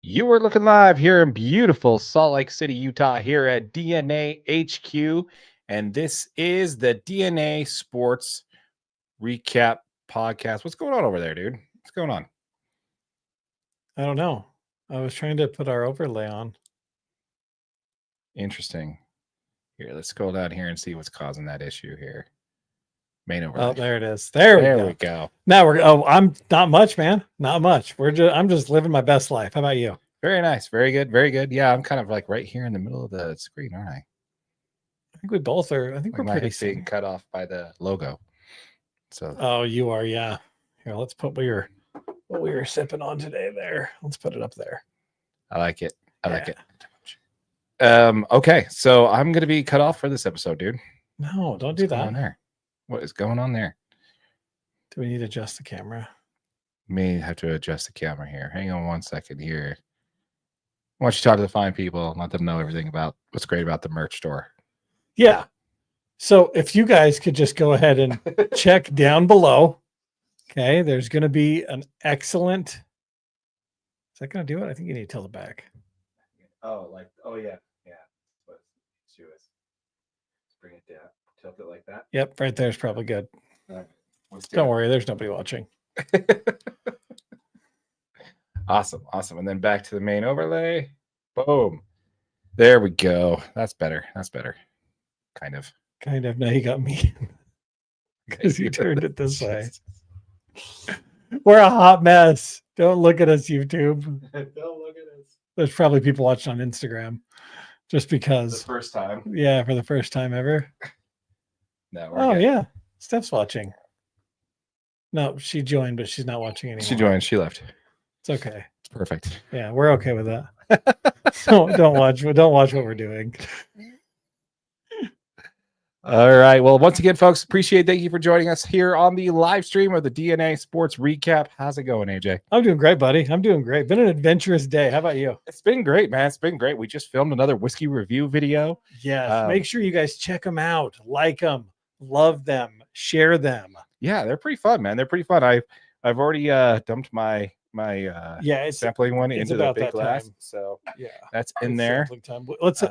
You are looking live here in beautiful Salt Lake City, Utah, here at DNA HQ. And this is the DNA Sports Recap Podcast. What's going on over there, dude? What's going on? I don't know. I was trying to put our overlay on. Interesting. Here, let's scroll down here and see what's causing that issue here. Main overlay. Oh, there it is. There we go. Now I'm not much, man. Not much. I'm just living my best life. How about you? Very nice. Very good. Very good. Yeah, I'm kind of like right here in the middle of the screen, aren't I? I think we both are. I think like we're pretty being cut off by the logo. So oh, you are, yeah. Here, let's put what we were sipping on today there. Let's put it up there. I like it. I like it. Okay, so I'm gonna be cut off for this episode, dude. No, don't do that. There. What is going on there? Do we need to adjust the camera? May have to adjust the camera here. Hang on 1 second here. Why don't you talk to the fine people and let them know everything about what's great about the merch store? Yeah. So if you guys could just go ahead and check down below. Okay, there's going to be an excellent. Is that going to do it? I think you need to tilt it back. Oh, yeah. Let's do it. Let's bring it down. Tilt it like that. Yep, right there is probably good. Don't worry, there's nobody watching. Awesome. And then back to the main overlay. Boom. There we go. That's better. Kind of. Now you got me. Because you turned it this way. We're a hot mess. Don't look at us, YouTube. Don't look at us. There's probably people watching on Instagram. Just because. The first time. Yeah, for the first time ever. No. Oh, yeah. Steph's watching. No, she joined, but she's not watching anymore. She joined. She left. It's okay. It's perfect. Yeah, we're okay with that. So don't watch what we're doing. All right. Well, once again, folks, thank you for joining us here on the live stream of the DNA Sports Recap. How's it going, AJ? I'm doing great, buddy. I'm doing great. Been an adventurous day. How about you? It's been great, man. It's been great. We just filmed another whiskey review video. Yes. Make sure you guys check them out. Like them. Love them. Share them. Yeah, they're pretty fun, man. They're pretty fun. I've already dumped my sampling one into the big glass. Time. So yeah, that's in there. Time.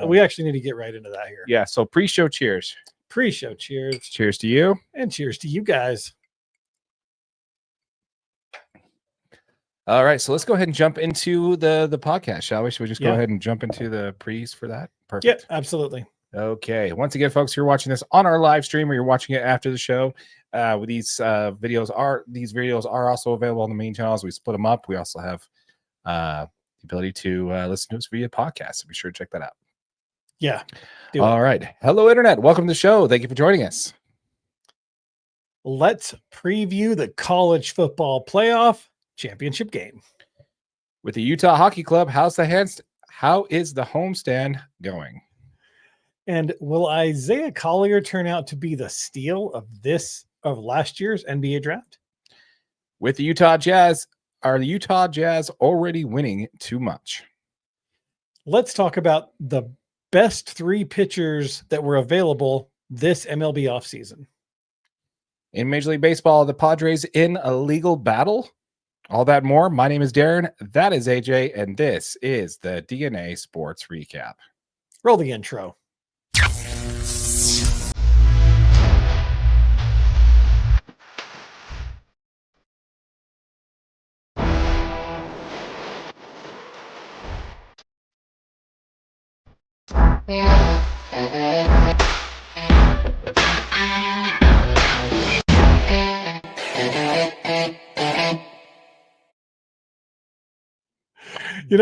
We actually need to get right into that here. Yeah. So pre-show cheers. Pre-show cheers. Cheers to you. And cheers to you guys. All right. So let's go ahead and jump into the podcast, shall we? Should we just go ahead and jump into the pre's for that? Perfect. Yeah, absolutely. Okay. Once again, folks, you're watching this on our live stream or you're watching it after the show. These videos are also available on the main channels. We split them up. We also have the ability to listen to us via podcast. So be sure to check that out. Yeah. All right. Hello, Internet. Welcome to the show. Thank you for joining us. Let's preview the college football playoff championship game. With the Utah Hockey Club, how is the homestand going? And will Isaiah Collier turn out to be the steal of last year's NBA draft? With the Utah Jazz, are the Utah Jazz already winning too much? Let's talk about the best 3 pitchers that were available this MLB offseason. In Major League Baseball, the Padres in a legal battle. All that more. My name is Darren. That is AJ, and this is the DNA Sports Recap. Roll the intro.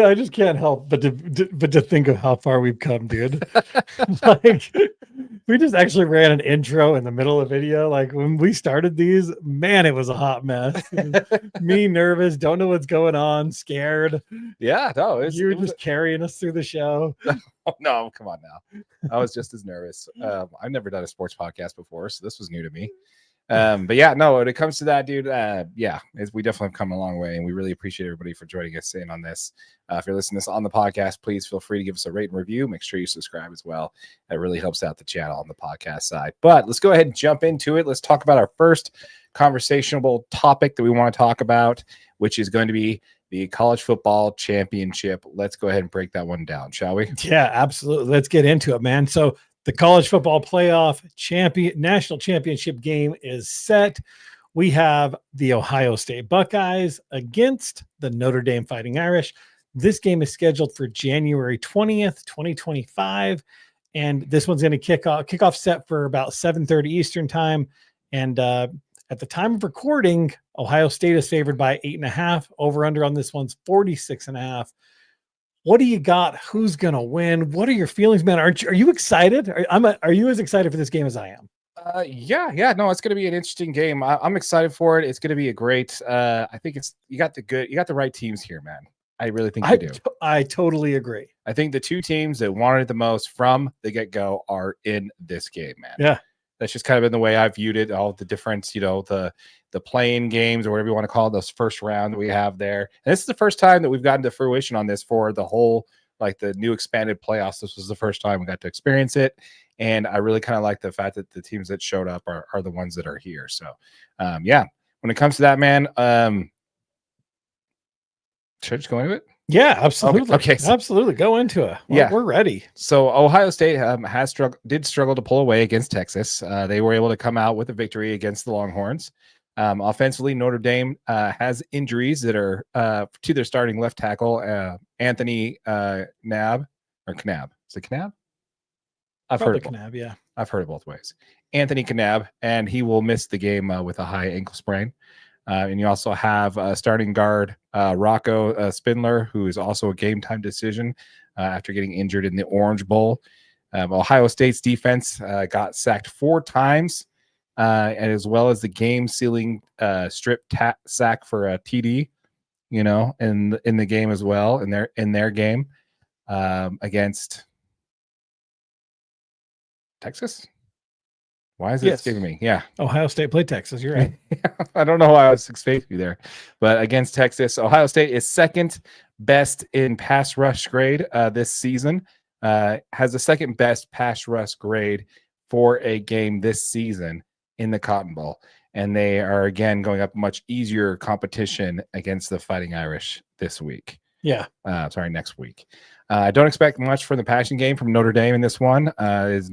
I just can't help but to think of how far we've come, dude. Like, we just actually ran an intro in the middle of the video. Like, when we started these, man, it was a hot mess. Me nervous, don't know what's going on, scared. Yeah, no, you were just carrying us through the show. No, come on now. I was just as nervous. I've never done a sports podcast before, so this was new to me. But yeah, no, when it comes to that, dude, we definitely have come a long way, and we really appreciate everybody for joining us in on this. If you're listening to this on the podcast, please feel free to give us a rate and review. Make sure you subscribe as well. That really helps out the channel on the podcast side. But let's go ahead and jump into it. Let's talk about our first conversational topic that we want to talk about, which is going to be the college football championship. Let's go ahead and break that one down, shall we? Yeah, absolutely. Let's get into it, man. So the college football playoff national championship game is set. We have the Ohio State Buckeyes against the Notre Dame Fighting Irish. This game is scheduled for January 20th, 2025. And this one's going to kickoff set for about 7:30 Eastern time. And at the time of recording, Ohio State is favored by 8.5. Over under on this one's 46.5. What do you got? Who's going to win? What are your feelings, man? Are you excited? Are you as excited for this game as I am? Yeah. No, it's going to be an interesting game. I'm excited for it. It's going to be a great. I think you got the right teams here, man. I really think you do. I totally agree. I think the two teams that wanted it the most from the get-go are in this game, man. Yeah. That's just kind of been the way I viewed it. All the difference, the playing games or whatever you want to call it, those first round that we have there. And this is the first time that we've gotten to fruition on this for the whole, like the new expanded playoffs. This was the first time we got to experience it. And I really kind of like the fact that the teams that showed up are the ones that are here. So, when it comes to that, man, should I just go into it? Yeah, absolutely. Okay. Absolutely. Go into it. We're ready. So Ohio State did struggle to pull away against Texas. They were able to come out with a victory against the Longhorns. Offensively, Notre Dame has injuries that are to their starting left tackle, Anthony Knab. Is it Knab? I've heard it both ways. Anthony Knab, and he will miss the game with a high ankle sprain. And you also have starting guard Rocco Spindler, who is also a game time decision after getting injured in the Orange Bowl. Ohio State's defense got sacked 4 times, and as well as the game-sealing strip sack for a TD, in the game as well, in their game against Texas. Why is it escaping me? Yeah. Ohio State played Texas. You're right. I don't know why I was escaping you there. But against Texas, Ohio State is second best in pass rush grade this season. Has the second best pass rush grade for a game this season in the Cotton Bowl. And they are, again, going up much easier competition against the Fighting Irish this week. Yeah. Next week. I don't expect much from the passing game from Notre Dame in this one. It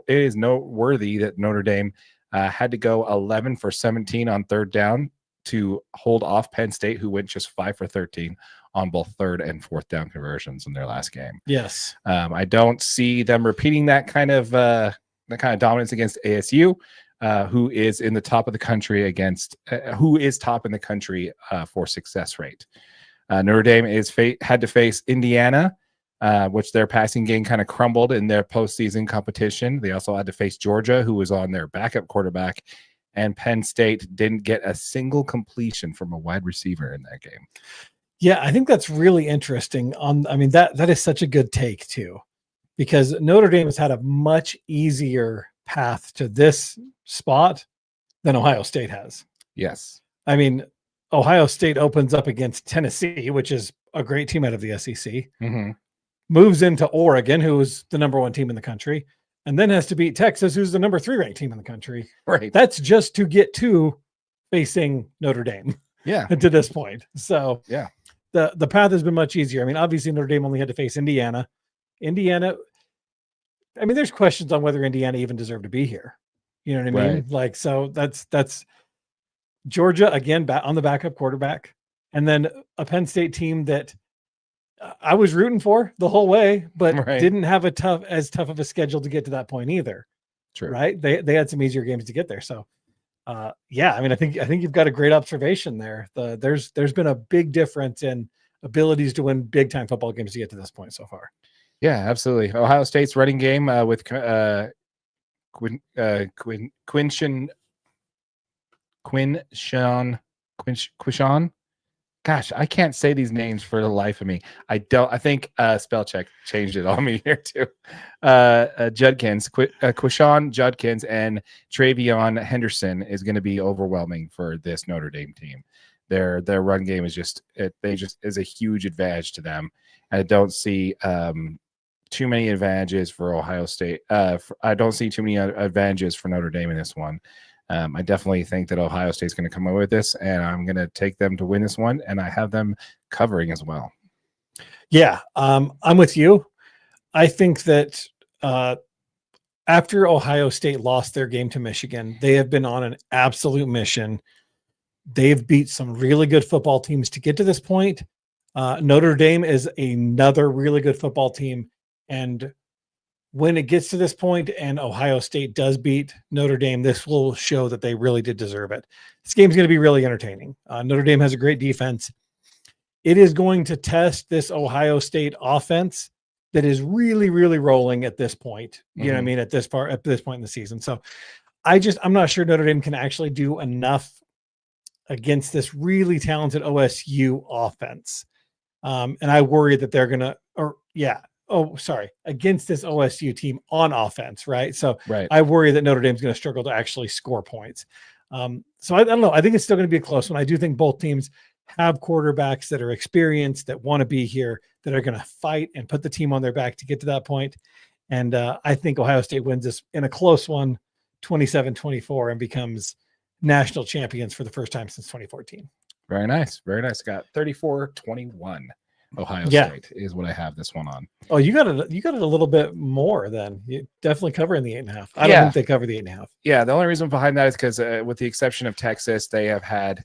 is noteworthy that Notre Dame had to go 11 for 17 on third down to hold off Penn State, who went just 5 for 13 on both third and fourth down conversions in their last game. Yes. I don't see them repeating that kind of dominance against ASU, who is in the top of the country who is top in the country for success rate. Notre Dame had to face Indiana, which their passing game kind of crumbled in their postseason competition. They also had to face Georgia, who was on their backup quarterback, and Penn State didn't get a single completion from a wide receiver in that game. Yeah, I think that's really interesting. That is such a good take too, because Notre Dame has had a much easier path to this spot than Ohio State has. Yes. Ohio State opens up against Tennessee, which is a great team out of the SEC. Mm-hmm. moves into Oregon, who is the number 1 team in the country, and then has to beat Texas, who's the number 3 ranked team in the country. Right. That's just to get to facing Notre Dame. Yeah. To this point. So yeah, the path has been much easier. I mean, obviously Notre Dame only had to face Indiana. I mean, there's questions on whether Indiana even deserved to be here. You know what I mean? Right. Like, so that's Georgia again, on the backup quarterback, and then a Penn State team that I was rooting for the whole way, but didn't have as tough of a schedule to get to that point either. True. Right? They had some easier games to get there. So, yeah, I mean, I think you've got a great observation there. There's been a big difference in abilities to win big time football games to get to this point so far. Yeah, absolutely. Ohio State's running game with Quinshon. Gosh, I can't say these names for the life of me. I think spell check changed it on me here too. Judkins, Quishon Judkins, and Travion Henderson is going to be overwhelming for this Notre Dame team. Their run game is is a huge advantage to them. I don't see too many advantages for Ohio State. I don't see too many advantages for Notre Dame in this one. I definitely think that Ohio State's going to come away with this, and I'm going to take them to win this one, and I have them covering as well. Yeah, I'm with you. I think that after Ohio State lost their game to Michigan, they have been on an absolute mission. They've beat some really good football teams to get to this point. Notre Dame is another really good football team, and when it gets to this point and Ohio State does beat Notre Dame, this will show that they really did deserve it. This game's going to be really entertaining. Notre Dame has a great defense. It is going to test this Ohio State offense that is really, really rolling at this point. You know what I mean? At this point in the season. So I'm not sure Notre Dame can actually do enough against this really talented OSU offense. And I worry that they're going to, against this OSU team on offense, right? So I worry that Notre Dame's going to struggle to actually score points. So I don't know. I think it's still going to be a close one. I do think both teams have quarterbacks that are experienced, that want to be here, that are going to fight and put the team on their back to get to that point. And I think Ohio State wins this in a close one, 27-24, and becomes national champions for the first time since 2014. Very nice. Very nice. Got 34-21. Ohio State is what I have this one on. Oh, you got it a little bit more then. You definitely covering the 8.5. I don't think they cover the 8.5. Yeah, the only reason behind that is because with the exception of Texas, they have had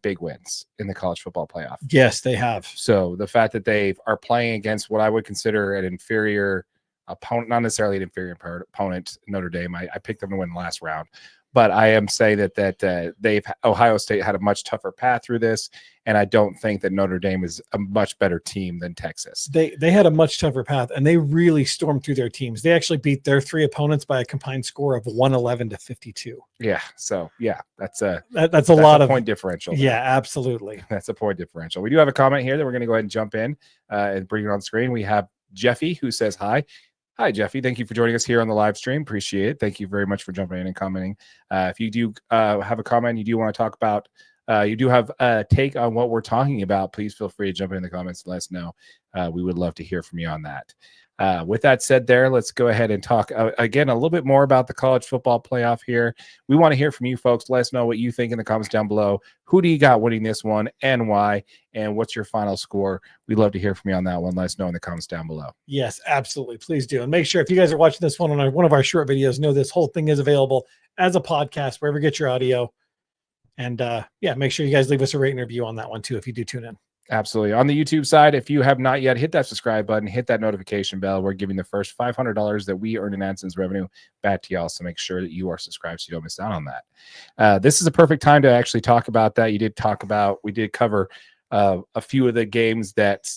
big wins in the college football playoff. Yes, they have. So the fact that they are playing against what I would consider an inferior opponent, not necessarily an inferior opponent, Notre Dame, I picked them to win the last round. But I am saying that Ohio State had a much tougher path through this, and I don't think that Notre Dame is a much better team than Texas. They had a much tougher path, and they really stormed through their teams. They actually beat their 3 opponents by a combined score of 111-52. Yeah, so yeah, that's a point differential. There. Yeah, absolutely. That's a point differential. We do have a comment here that we're going to go ahead and jump in and bring it on screen. We have Jeffy who says hi. Hi, Jeffy. Thank you for joining us here on the live stream. Appreciate it. Thank you very much for jumping in and commenting. If you do have a comment, you do want to talk about, you do have a take on what we're talking about, please feel free to jump in the comments and let us know. We would love to hear from you on that. With that said there, let's go ahead and talk again a little bit more about the college football playoff here. We want to hear from you folks. Let us know what you think in the comments down below. Who do you got winning this one and why? And what's your final score? We'd love to hear from you on that one. Let us know in the comments down below. Yes, absolutely. Please do. And make sure if you guys are watching this one on one of our short videos, know this whole thing is available as a podcast, wherever you get your audio. And make sure you guys leave us a rating review on that one too, if you do tune in. Absolutely. On the YouTube side, if you have not yet, hit that subscribe button, hit that notification bell. We're giving the first $500 that we earn in AdSense revenue back to y'all. So make sure that you are subscribed so you don't miss out on that. This is a perfect time to actually talk about that. We did cover a few of the games that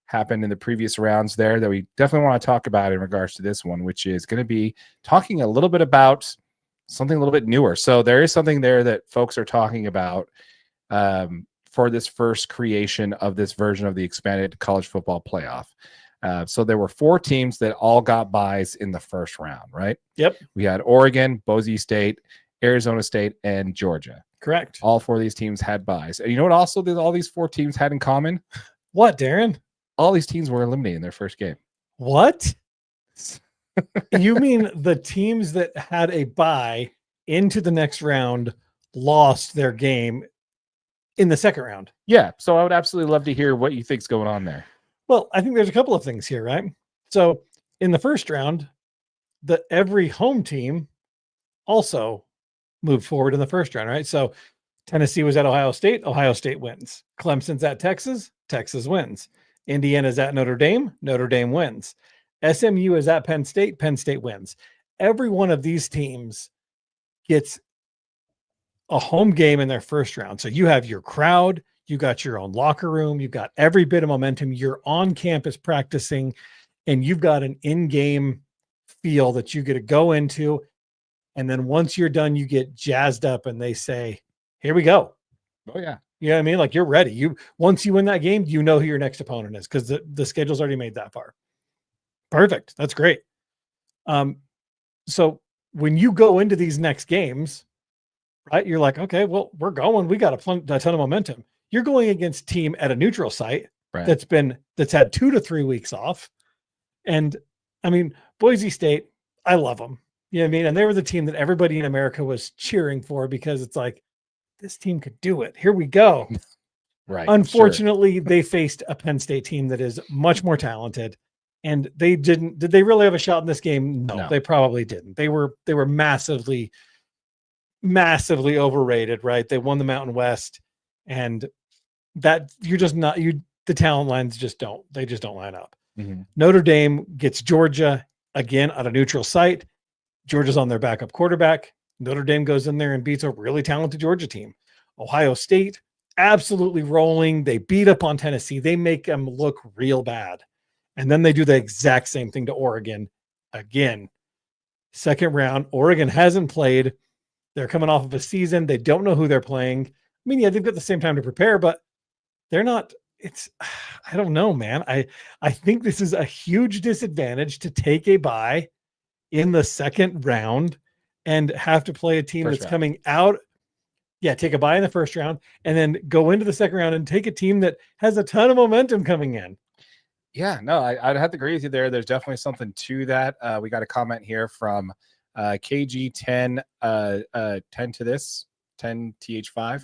happened in the previous rounds there that we definitely want to talk about in regards to this one, which is going to be talking a little bit about something a little bit newer. So there is something there that folks are talking about for this first creation of this version of the expanded college football playoff. So there were 4 teams that all got byes in the first round, right? Yep. We had Oregon, Boise State, Arizona State, and Georgia. Correct. All 4 of these teams had byes. And you know what also all these 4 teams had in common? What, Darren? all these teams were eliminated in their first game. What? You mean the teams that had a bye into the next round lost their game in the second round? Yeah. So I would absolutely love to hear what you think's going on there. Well, I think there's a couple of things here, right? So in the first round, every home team also moved forward in the first round, right? So Tennessee was at Ohio State wins. Clemson's at Texas wins. Indiana's at Notre Dame wins. SMU is at Penn State wins. Every one of these teams gets a home game in their first round. So you have your crowd, you got your own locker room, you got every bit of momentum, you're on campus practicing, and you've got an in-game feel that you get to go into. And then once you're done, you get jazzed up and they say, here we go. Oh yeah. You know what I mean? Like, you're ready. Once you win that game, you know who your next opponent is, because the schedule's already made that far. Perfect. That's great. So when you go into these next games, right, you're like, okay, well, we're going. We got a ton of momentum. You're going against a team at a neutral site, right, that's had 2 to 3 weeks off. And I mean, Boise State, I love them. You know what I mean? And they were the team that everybody in America was cheering for, because it's like, this team could do it. Here we go. Right. Unfortunately, they faced a Penn State team that is much more talented, and they didn't. Did they really have a shot in this game? No, they probably didn't. They were massively overrated, right? They won the Mountain West, and that you're just not, the talent lines just don't line up. Mm-hmm. Notre Dame gets Georgia again at a neutral site. Georgia's on their backup quarterback. Notre Dame goes in there and beats a really talented Georgia team. Ohio State, absolutely rolling. They beat up on Tennessee. They make them look real bad. And then they do the exact same thing to Oregon again. Second round, Oregon hasn't played. They're coming off of a season. They don't know who they're playing. I mean, yeah, they've got the same time to prepare, but they're not. I don't know, man. I think this is a huge disadvantage to take a bye in the second round and have to play a team that's coming out. Yeah, take a bye in the first round and then go into the second round and take a team that has a ton of momentum coming in. Yeah, no, I'd have to agree with you there. There's definitely something to that. We got a comment here from KG10 10 to this 10 TH5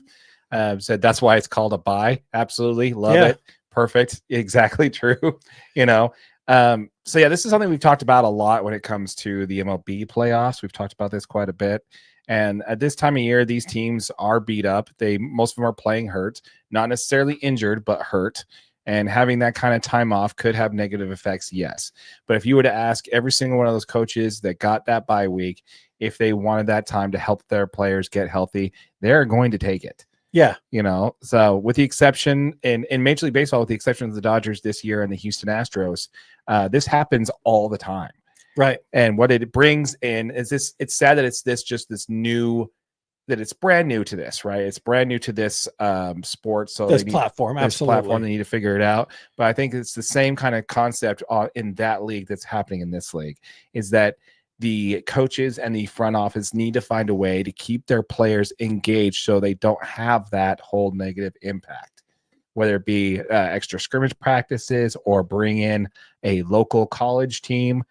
said that's why it's called a bye. Absolutely love it. Perfect. Exactly true. You know, so yeah, this is something we've talked about a lot when it comes to the MLB playoffs. We've talked about this quite a bit. And at this time of year, these teams are beat up. Most of them are playing hurt, not necessarily injured, but hurt. And having that kind of time off could have negative effects, yes. But if you were to ask every single one of those coaches that got that bye week, if they wanted that time to help their players get healthy, they're going to take it. Yeah. You know, so with the exception in Major League Baseball, with the exception of the Dodgers this year and the Houston Astros, this happens all the time. Right. And what it brings in is this, it's sad that it's it's brand new to this, right? It's brand new to this sport. So this platform, absolutely. They need to figure it out. But I think it's the same kind of concept in that league that's happening in this league, is that the coaches and the front office need to find a way to keep their players engaged so they don't have that whole negative impact, whether it be extra scrimmage practices or bring in a local college team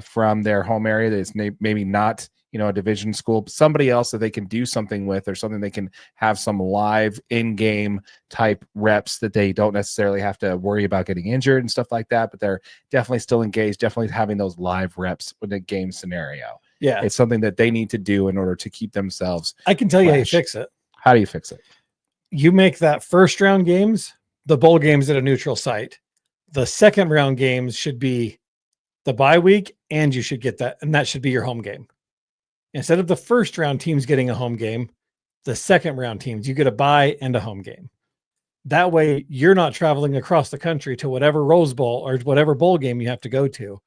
from their home area that's maybe not, you know, a division school, but somebody else that they can do something with, or something they can have some live in-game type reps that they don't necessarily have to worry about getting injured and stuff like that, but they're definitely still engaged, definitely having those live reps with a game scenario. Yeah. It's something that they need to do in order to keep themselves I can tell you how you fix it. How do you fix it? You make that first round games, the bowl games at a neutral site. The second round games should be the bye week, and you should get that, and that should be your home game. Instead of the first round teams getting a home game, the second round teams, you get a bye and a home game. That way you're not traveling across the country to whatever Rose Bowl or whatever bowl game you have to go to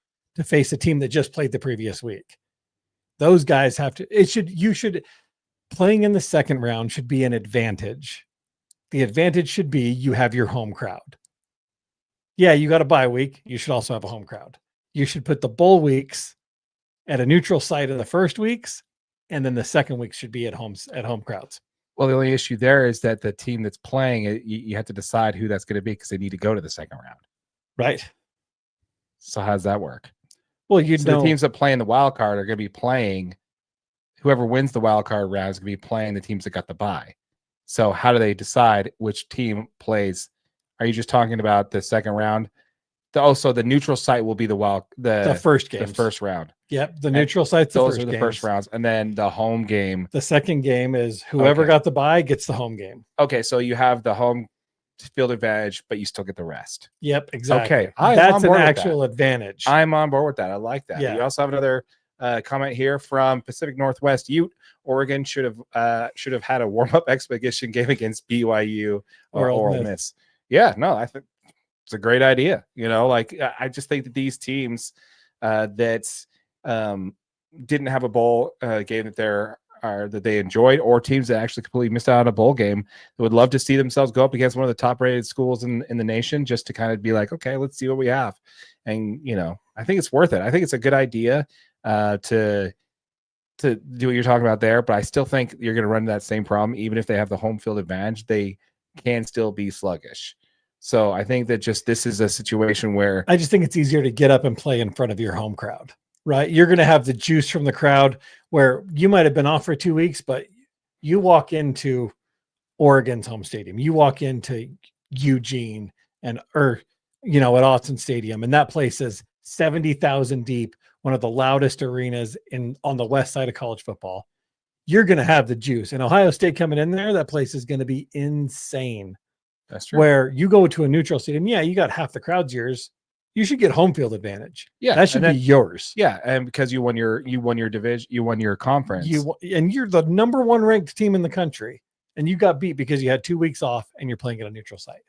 face a team that just played the previous week. Those guys have to, playing in the second round should be an advantage. The advantage should be you have your home crowd. Yeah, you got a bye week. You should also have a home crowd. You should put the bowl weeks at a neutral site in the first weeks, and then the second week should be at home crowds. Well, the only issue there is that the team that's playing, you have to decide who that's going to be, because they need to go to the second round. Right. So how does that work? Well, you So know, the teams that play in the wild card are going to be playing. Whoever wins the wild card round is going to be playing the teams that got the bye. So how do they decide which team plays? Are you just talking about the second round? So the neutral site will be the first game, the first round. Yep, the neutral site's Those are the first rounds, and then the home game. The second game is whoever got the bye gets the home game. Okay, so you have the home field advantage, but you still get the rest. Yep, exactly. Okay, that's an actual advantage. I'm on board with that. I like that. Yeah. You also have another comment here from Pacific Northwest Ute. Oregon should have had a warm-up exhibition game against BYU or Ole Miss. Yeah, no, I think it's a great idea. Like I just think that these teams that didn't have a bowl game that they enjoyed, or teams that actually completely missed out on a bowl game, that would love to see themselves go up against one of the top-rated schools in the nation, just to kind of be like, okay, let's see what we have. And I think it's worth it. I think it's a good idea to do what you're talking about there, but I still think you're going to run into that same problem. Even if they have the home field advantage, they can still be sluggish. So I think that this is a situation where I just think it's easier to get up and play in front of your home crowd, right? You're going to have the juice from the crowd, where you might have been off for 2 weeks, but you walk into Oregon's home stadium, you walk into Eugene at Autzen Stadium, and that place is 70,000 deep, one of the loudest arenas on the west side of college football. You're going to have the juice. And Ohio State coming in there, that place is going to be insane. That's true. Where you go to a neutral stadium, yeah, you got half the crowd's yours. You should get home field advantage. Yeah, that should be yours. Yeah, and because you won your division, you won your conference, and you're the number 1 ranked team in the country, and you got beat because you had 2 weeks off and you're playing at a neutral site.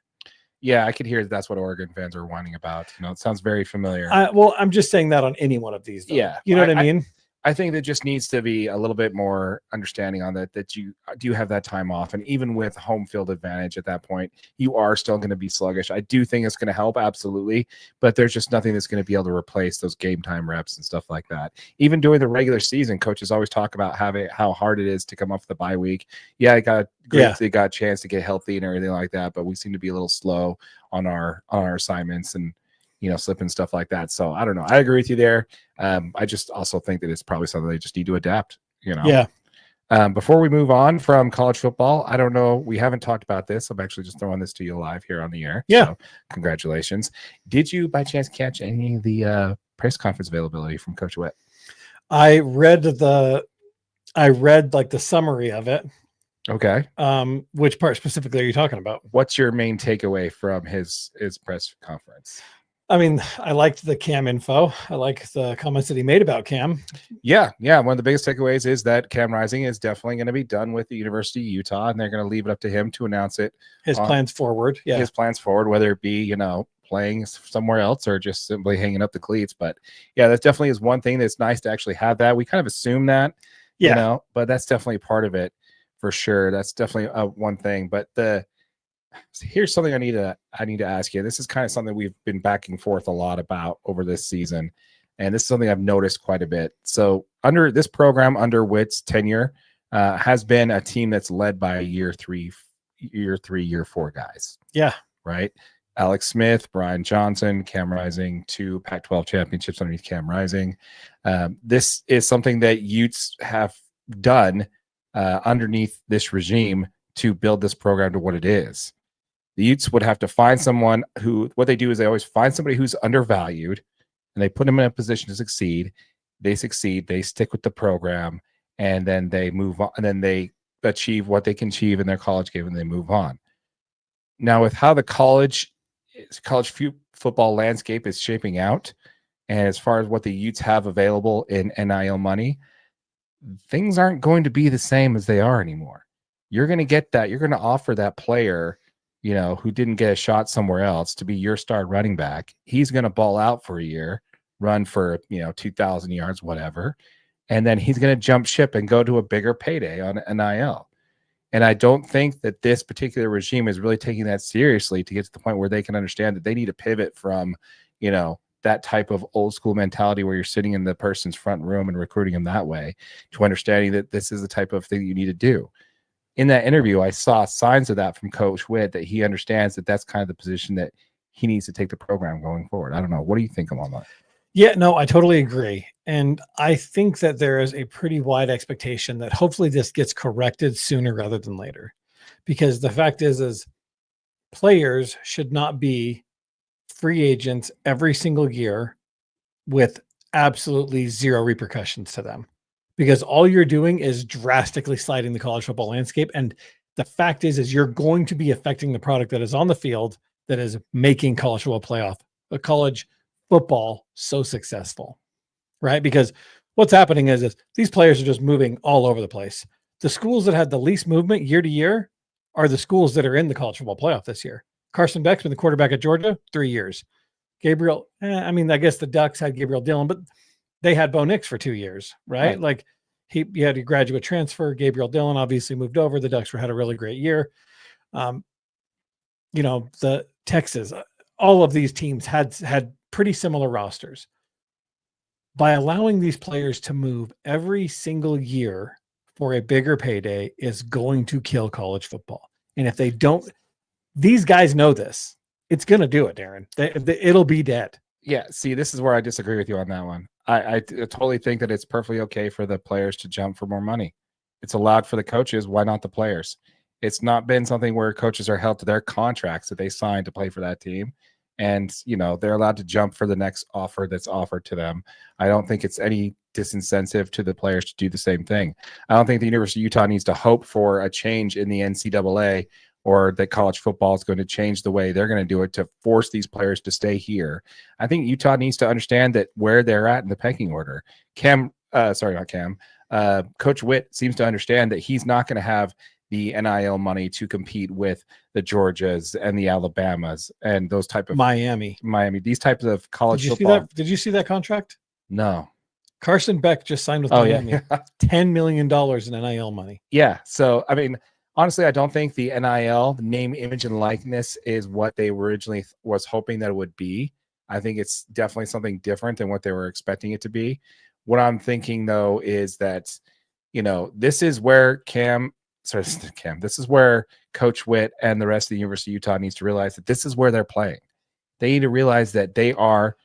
Yeah, I could hear that's what Oregon fans are whining about. It sounds very familiar. Well, I'm just saying that on any one of these, though. Yeah, you know what I mean. I think there just needs to be a little bit more understanding on that you do have that time off. And even with home field advantage at that point, you are still going to be sluggish. I do think it's going to help, absolutely, but there's just nothing that's going to be able to replace those game time reps and stuff like that. Even during the regular season, coaches always talk about how hard it is to come off the bye week. Yeah, they got a chance to get healthy and everything like that, but we seem to be a little slow on our assignments and slipping stuff like that. So I don't know. I agree with you there. I just also think that it's probably something they just need to adapt, Yeah. Before we move on from college football, I don't know. We haven't talked about this. I'm actually just throwing this to you live here on the air. Yeah. So congratulations. Did you by chance catch any of the press conference availability from Coach Witt? I read like the summary of it. Okay. Which part specifically are you talking about? What's your main takeaway from his press conference? I mean, I liked the Cam info. I like the comments that he made about Cam. Yeah. One of the biggest takeaways is that Cam Rising is definitely going to be done with the University of Utah, and they're going to leave it up to him to announce it. His plans forward. Yeah. His plans forward, whether it be, playing somewhere else or just simply hanging up the cleats. But yeah, that definitely is one thing that's nice to actually have that. We kind of assume that, but that's definitely part of it for sure. That's definitely one thing. But here's something I need to ask you. This is kind of something we've been back and forth a lot about over this season, and this is something I've noticed quite a bit. So under this program, under Witt's tenure, has been a team that's led by year 3, year 4 guys. Yeah, right. Alex Smith, Brian Johnson, Cam Rising, 2 Pac-12 championships underneath Cam Rising. This is something that Utes have done underneath this regime to build this program to what it is. The Utes would have to find someone what they do is they always find somebody who's undervalued, and they put them in a position to succeed. They succeed, they stick with the program, and then they move on, and then they achieve what they can achieve in their college game, and they move on. Now, with how the college football landscape is shaping out, and as far as what the Utes have available in NIL money, things aren't going to be the same as they are anymore. You're going to get that. You're going to offer that player, who didn't get a shot somewhere else, to be your star running back. He's going to ball out for a year, run for, 2,000 yards, whatever. And then he's going to jump ship and go to a bigger payday on NIL. And I don't think that this particular regime is really taking that seriously to get to the point where they can understand that they need to pivot from, that type of old school mentality where you're sitting in the person's front room and recruiting them that way, to understanding that this is the type of thing you need to do. In that interview, I saw signs of that from Coach Witt, that he understands that that's kind of the position that he needs to take the program going forward. I don't know. What do you think on that? Yeah, no, I totally agree. And I think that there is a pretty wide expectation that hopefully this gets corrected sooner rather than later. Because the fact is players should not be free agents every single year with absolutely zero repercussions to them. Because all you're doing is drastically sliding the college football landscape. And the fact is you're going to be affecting the product that is on the field that is making college football playoff, college football so successful, right? Because what's happening is these players are just moving all over the place. The schools that had the least movement year to year are the schools that are in the college football playoff this year. Carson Beck's been the quarterback at Georgia 3 years. Gabriel, I guess the Ducks had Gabriel Dillon, but they had Bo Nix for 2 years, right? Like he had a graduate transfer. Gabriel Dillon obviously moved over. The Ducks had a really great year. The Texas, all of these teams had pretty similar rosters. By allowing these players to move every single year for a bigger payday is going to kill college football. And if they don't, these guys know this. It's going to do it, Darren. It'll be dead. Yeah. See, this is where I disagree with you on that one. I totally think that it's perfectly okay for the players to jump for more money. It's allowed for the coaches. Why not the players? It's not been something where coaches are held to their contracts that they signed to play for that team. And, they're allowed to jump for the next offer that's offered to them. I don't think it's any disincentive to the players to do the same thing. I don't think the University of Utah needs to hope for a change in the NCAA or that college football is going to change the way they're going to do it to force these players to stay here. I think Utah needs to understand that where they're at in the pecking order. Coach Witt seems to understand that he's not going to have the NIL money to compete with the Georgias and the Alabamas and those type of Miami, these types of college football. See that? Did you see that contract? No. Carson Beck just signed with Miami. Yeah. $10 million in NIL money. Yeah. So, honestly, I don't think the NIL, the name, image, and likeness is what they originally was hoping that it would be. I think it's definitely something different than what they were expecting it to be. What I'm thinking, though, is that, this is where this is where Coach Witt and the rest of the University of Utah needs to realize that this is where they're playing. They need to realize that they are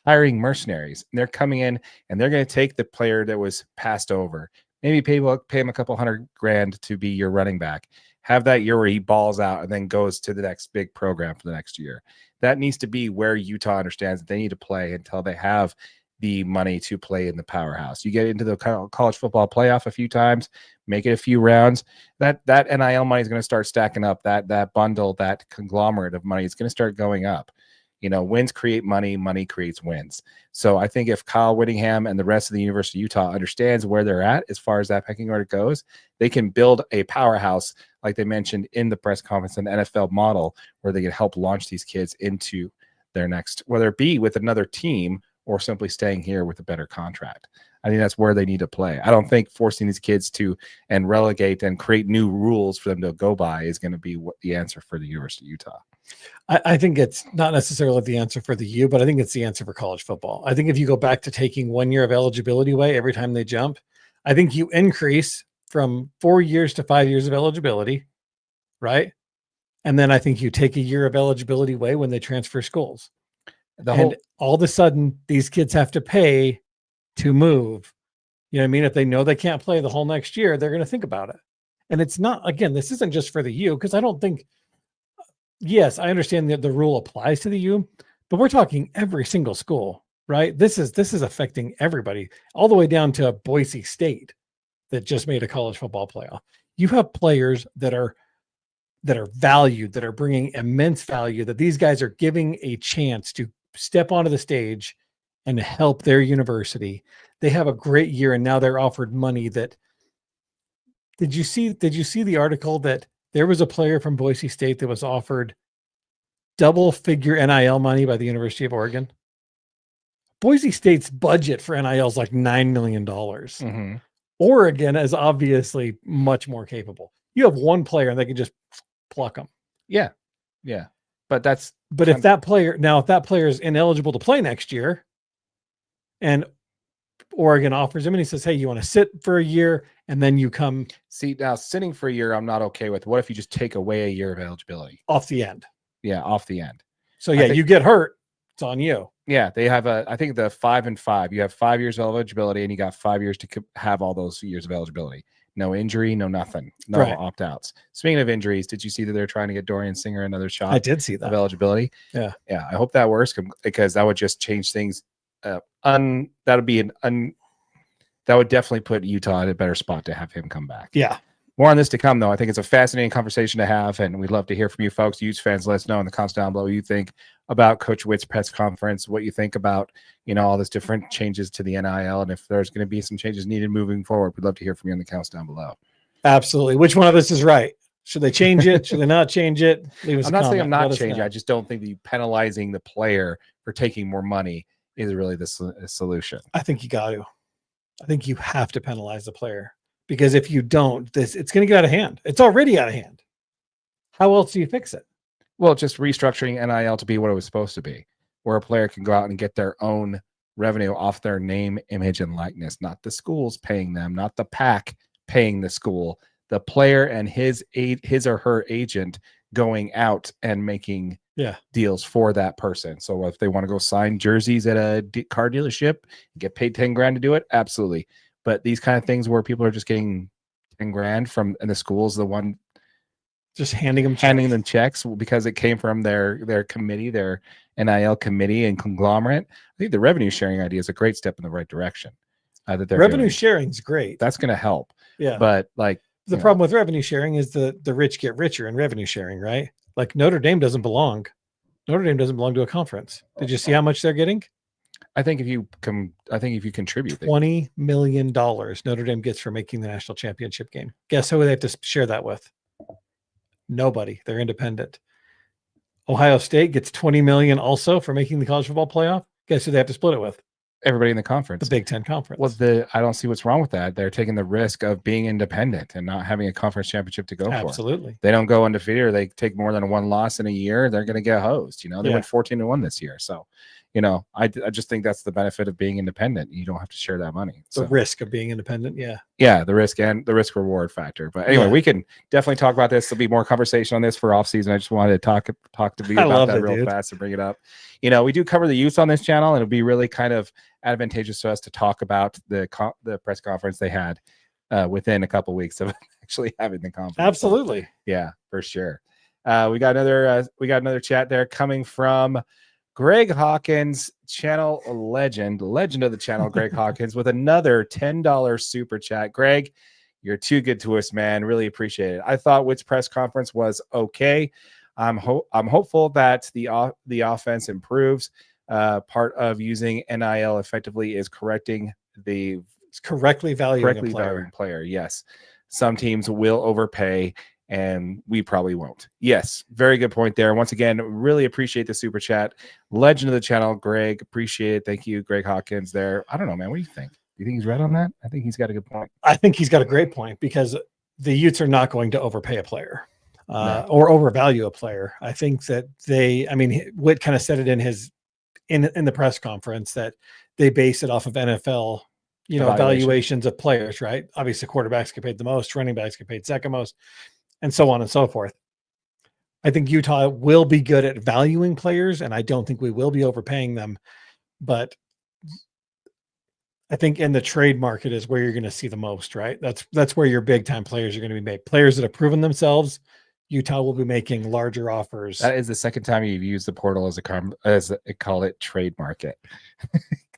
hiring mercenaries. And they're coming in and they're going to take the player that was passed over. Maybe pay him a couple $100,000 to be your running back. Have that year where he balls out and then goes to the next big program for the next year. That needs to be where Utah understands that they need to play until they have the money to play in the powerhouse. You get into the college football playoff a few times, make it a few rounds. That NIL money is going to start stacking up. That bundle, that conglomerate of money is going to start going up. Wins create money, money creates wins. So I think if Kyle Whittingham and the rest of the University of Utah understands where they're at as far as that pecking order goes, they can build a powerhouse, like they mentioned in the press conference, an NFL model where they can help launch these kids into their next, whether it be with another team or simply staying here with a better contract. I think that's where they need to play. I don't think forcing these kids to and relegate and create new rules for them to go by is going to be what the answer for the University of Utah. I think it's not necessarily the answer for the U, but I think it's the answer for college football. I think if you go back to taking 1 year of eligibility away every time they jump, I think you increase from 4 years to 5 years of eligibility, right? And then I think you take a year of eligibility away when they transfer schools. All of a sudden, these kids have to pay to move. You know what I mean? If they know they can't play the whole next year, they're going to think about it. And it's not, again, this isn't just for the U, because I don't think, yes, I understand that the rule applies to the U, but we're talking every single school, right? This is affecting everybody, all the way down to Boise State that just made a college football playoff. You have players that are valued, that are bringing immense value, that these guys are giving a chance to step onto the stage and help their university. They have a great year, and now they're offered money. That did you see the article that there was a player from Boise State that was offered double figure NIL money by the University of Oregon? Boise State's budget for NIL is like $9 million. Mm-hmm. Oregon is obviously much more capable. You have one player and they can just pluck them. Yeah. But if that player is ineligible to play next year, and Oregon offers him and he says, hey, you want to sit for a year and then you come. See, now sitting for a year, I'm not okay with. What if you just take away a year of eligibility? Off the end. Yeah, off the end. So yeah, you get hurt, it's on you. Yeah, they have I think the 5 and 5. You have 5 years of eligibility, and you got 5 years to have all those years of eligibility. No injury, no nothing, no opt-outs. Speaking of injuries, did you see that they're trying to get Dorian Singer another shot? I did see that of eligibility. Yeah. I hope that works because that would just change things. That would definitely put Utah in a better spot to have him come back. Yeah. More on this to come, though. I think it's a fascinating conversation to have, and we'd love to hear from you folks, Utes fans. Let us know in the comments down below what you think about Coach Witt's press conference, what you think about, all this different changes to the NIL, and if there's going to be some changes needed moving forward. We'd love to hear from you in the comments down below. Absolutely. Which one of us is right? Should they change it? Should they not change it? Leave us I'm not saying I'm not changing. I just don't think that penalizing the player for taking more money is really the solution. I think you got to. I think you have to penalize the player, because if you don't, it's going to get out of hand. It's already out of hand. How else do you fix it? Well, just restructuring NIL to be what it was supposed to be, where a player can go out and get their own revenue off their name, image, and likeness, not the schools paying them, not the PAC paying the school, the player and his or her agent going out and making deals for that person. So if they want to go sign jerseys at a car dealership, get paid 10 grand to do it, absolutely. But these kind of things where people are just getting 10 grand from, and the school's the one just handing them checks because it came from their committee, their NIL committee and conglomerate. I think the revenue sharing idea is a great step in the right direction. Revenue sharing is great. That's going to help. Yeah. But the problem with revenue sharing is the rich get richer in revenue sharing, right? Like Notre Dame doesn't belong. Notre Dame doesn't belong to a conference. Did you see how much they're getting? I think if you contribute $20 million Notre Dame gets for making the national championship game. Guess who they have to share that with? Nobody. They're independent. Ohio State gets $20 million also for making the college football playoff. Guess who they have to split it with? Everybody in the conference. The Big Ten conference. Well, I don't see what's wrong with that. They're taking the risk of being independent and not having a conference championship to go for. Absolutely. They don't go undefeated, or they take more than one loss in a year, they're going to get hosed. They went 14-1 this year. So, I just think that's the benefit of being independent. You don't have to share that money. The risk of being independent. Yeah. Yeah. The risk and the risk reward factor. But anyway, we can definitely talk about this. There'll be more conversation on this for off season. I just wanted to talk to you about that real fast and bring it up. We do cover the youth on this channel, and it'll be really kind of advantageous to us to talk about the press conference they had within a couple of weeks of actually having the conference. Absolutely. So, yeah, for sure. We got another chat there coming from Greg Hawkins, channel legend of the channel, Greg Hawkins, with another $10 super chat. Greg, you're too good to us, man. Really appreciate it. I thought Witt's press conference was okay. I'm hopeful that the offense improves. Part of using NIL effectively is correctly valuing a player. Yes, some teams will overpay, and we probably won't. Yes, very good point there. Once again, really appreciate the super chat. Legend of the channel, Greg. Appreciate it. Thank you, Greg Hawkins there. I don't know, man. What do you think? Do you think he's right on that? I think he's got a good point. I think he's got a great point, because the Utes are not going to overpay a player or overvalue a player. I think that Witt kind of said it in the press conference that they base it off of NFL evaluations of players, right? Obviously, quarterbacks get paid the most, running backs get paid second most, and so on and so forth. I think Utah will be good at valuing players, and I don't think we will be overpaying them. But I think in the trade market is where you're going to see the most, right? That's where your big time players are going to be made. Players that have proven themselves, Utah will be making larger offers. That is the second time you've used the portal as call it trade market.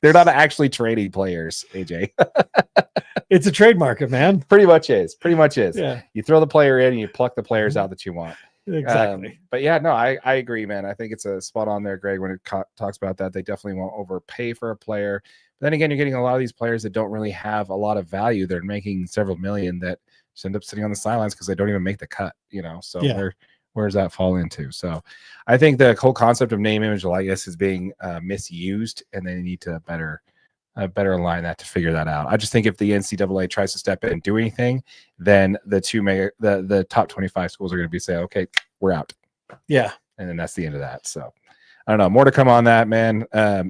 They're not actually trading players, AJ. It's a trade market, man. Pretty much is. Yeah. You throw the player in and you pluck the players out that you want. Exactly. But yeah, no, I agree, man. I think it's a spot on there, Greg, when it talks about that. They definitely won't overpay for a player. But then again, you're getting a lot of these players that don't really have a lot of value. They're making several million that just end up sitting on the sidelines because they don't even make the cut, So where does that fall into? So I think the whole concept of name, image, likeness is being misused, and they need to better align that to figure that out. I just think if the NCAA tries to step in and do anything, then the top 25 schools are going to be saying, okay, we're out. Yeah. And then that's the end of that. So I don't know, more to come on that, man.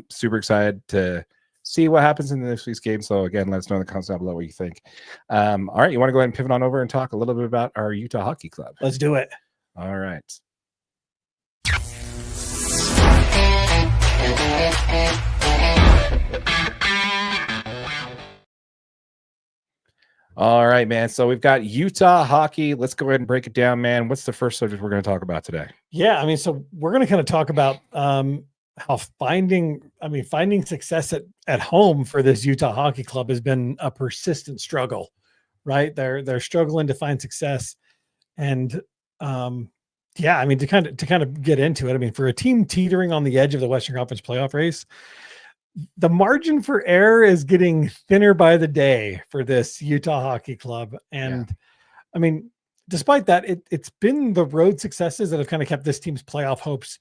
Super excited to see what happens in the next week's game. So again, let us know in the comments down below what you think. All right, you want to go ahead and pivot on over and talk a little bit about our Utah Hockey Club? Let's do it. All right. All right, man. So we've got Utah hockey. Let's go ahead and break it down, man. What's the first subject we're going to talk about today? Yeah, I mean, so we're going to kind of talk about how finding success at home for this Utah hockey club has been a persistent struggle, right? They're struggling to find success, and yeah, I mean, to kind of get into it, I mean, for a team teetering on the edge of the Western Conference playoff race, the margin for error is getting thinner by the day for this Utah hockey club. And I mean, despite that, it's been the road successes that have kind of kept this team's playoff hopes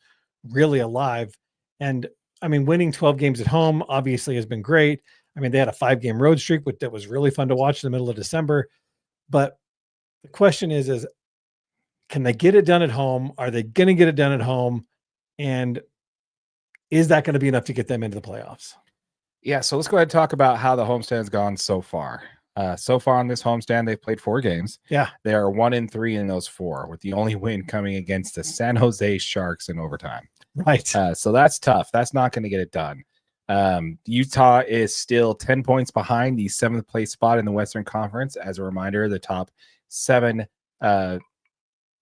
really alive. And I mean, winning 12 games at home obviously has been great. I mean, they had a 5-game road streak, that was really fun to watch in the middle of December. But the question is can they get it done at home? Are they going to get it done at home? And is that going to be enough to get them into the playoffs? Yeah, so let's go ahead and talk about how the homestand's gone so far. So far on this homestand, they've played 4 games. Yeah. They are 1-3 in those 4, with the only win coming against the San Jose Sharks in overtime. Right. So that's tough. That's not going to get it done. Utah is still 10 points behind the 7th place spot in the Western Conference. As a reminder, the top 7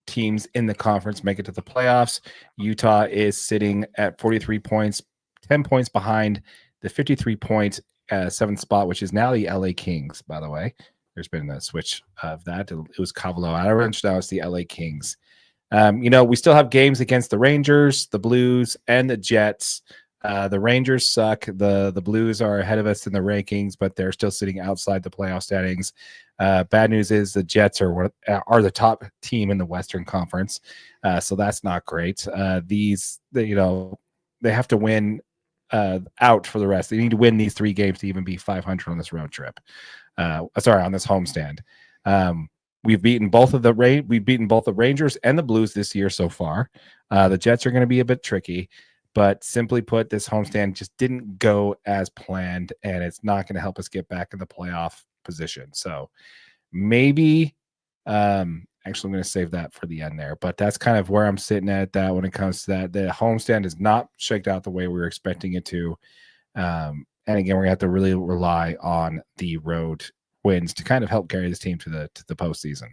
teams in the conference make it to the playoffs. Utah is sitting at 43 points, 10 points behind the 53-point 7th spot, which is now the LA Kings, by the way. There's been a switch of that. It was Kavalo Avalanche. Now it's the LA Kings. We still have games against the Rangers, the Blues, and the Jets. The Rangers suck. The Blues are ahead of us in the rankings, but they're still sitting outside the playoff standings. Bad news is the Jets are the top team in the Western Conference, so that's not great. They have to win out for the rest. They need to win these 3 games to even be 500 on this road trip. On this homestand. We've beaten both the Rangers and the Blues this year so far. The Jets are going to be a bit tricky, but simply put, this homestand just didn't go as planned, and it's not going to help us get back in the playoff position. So maybe, actually, I'm going to save that for the end there, but that's kind of where I'm sitting at that when it comes to that. The homestand is not shaked out the way we were expecting it to. And again, we're going to have to really rely on the road wins to kind of help carry this team to the postseason.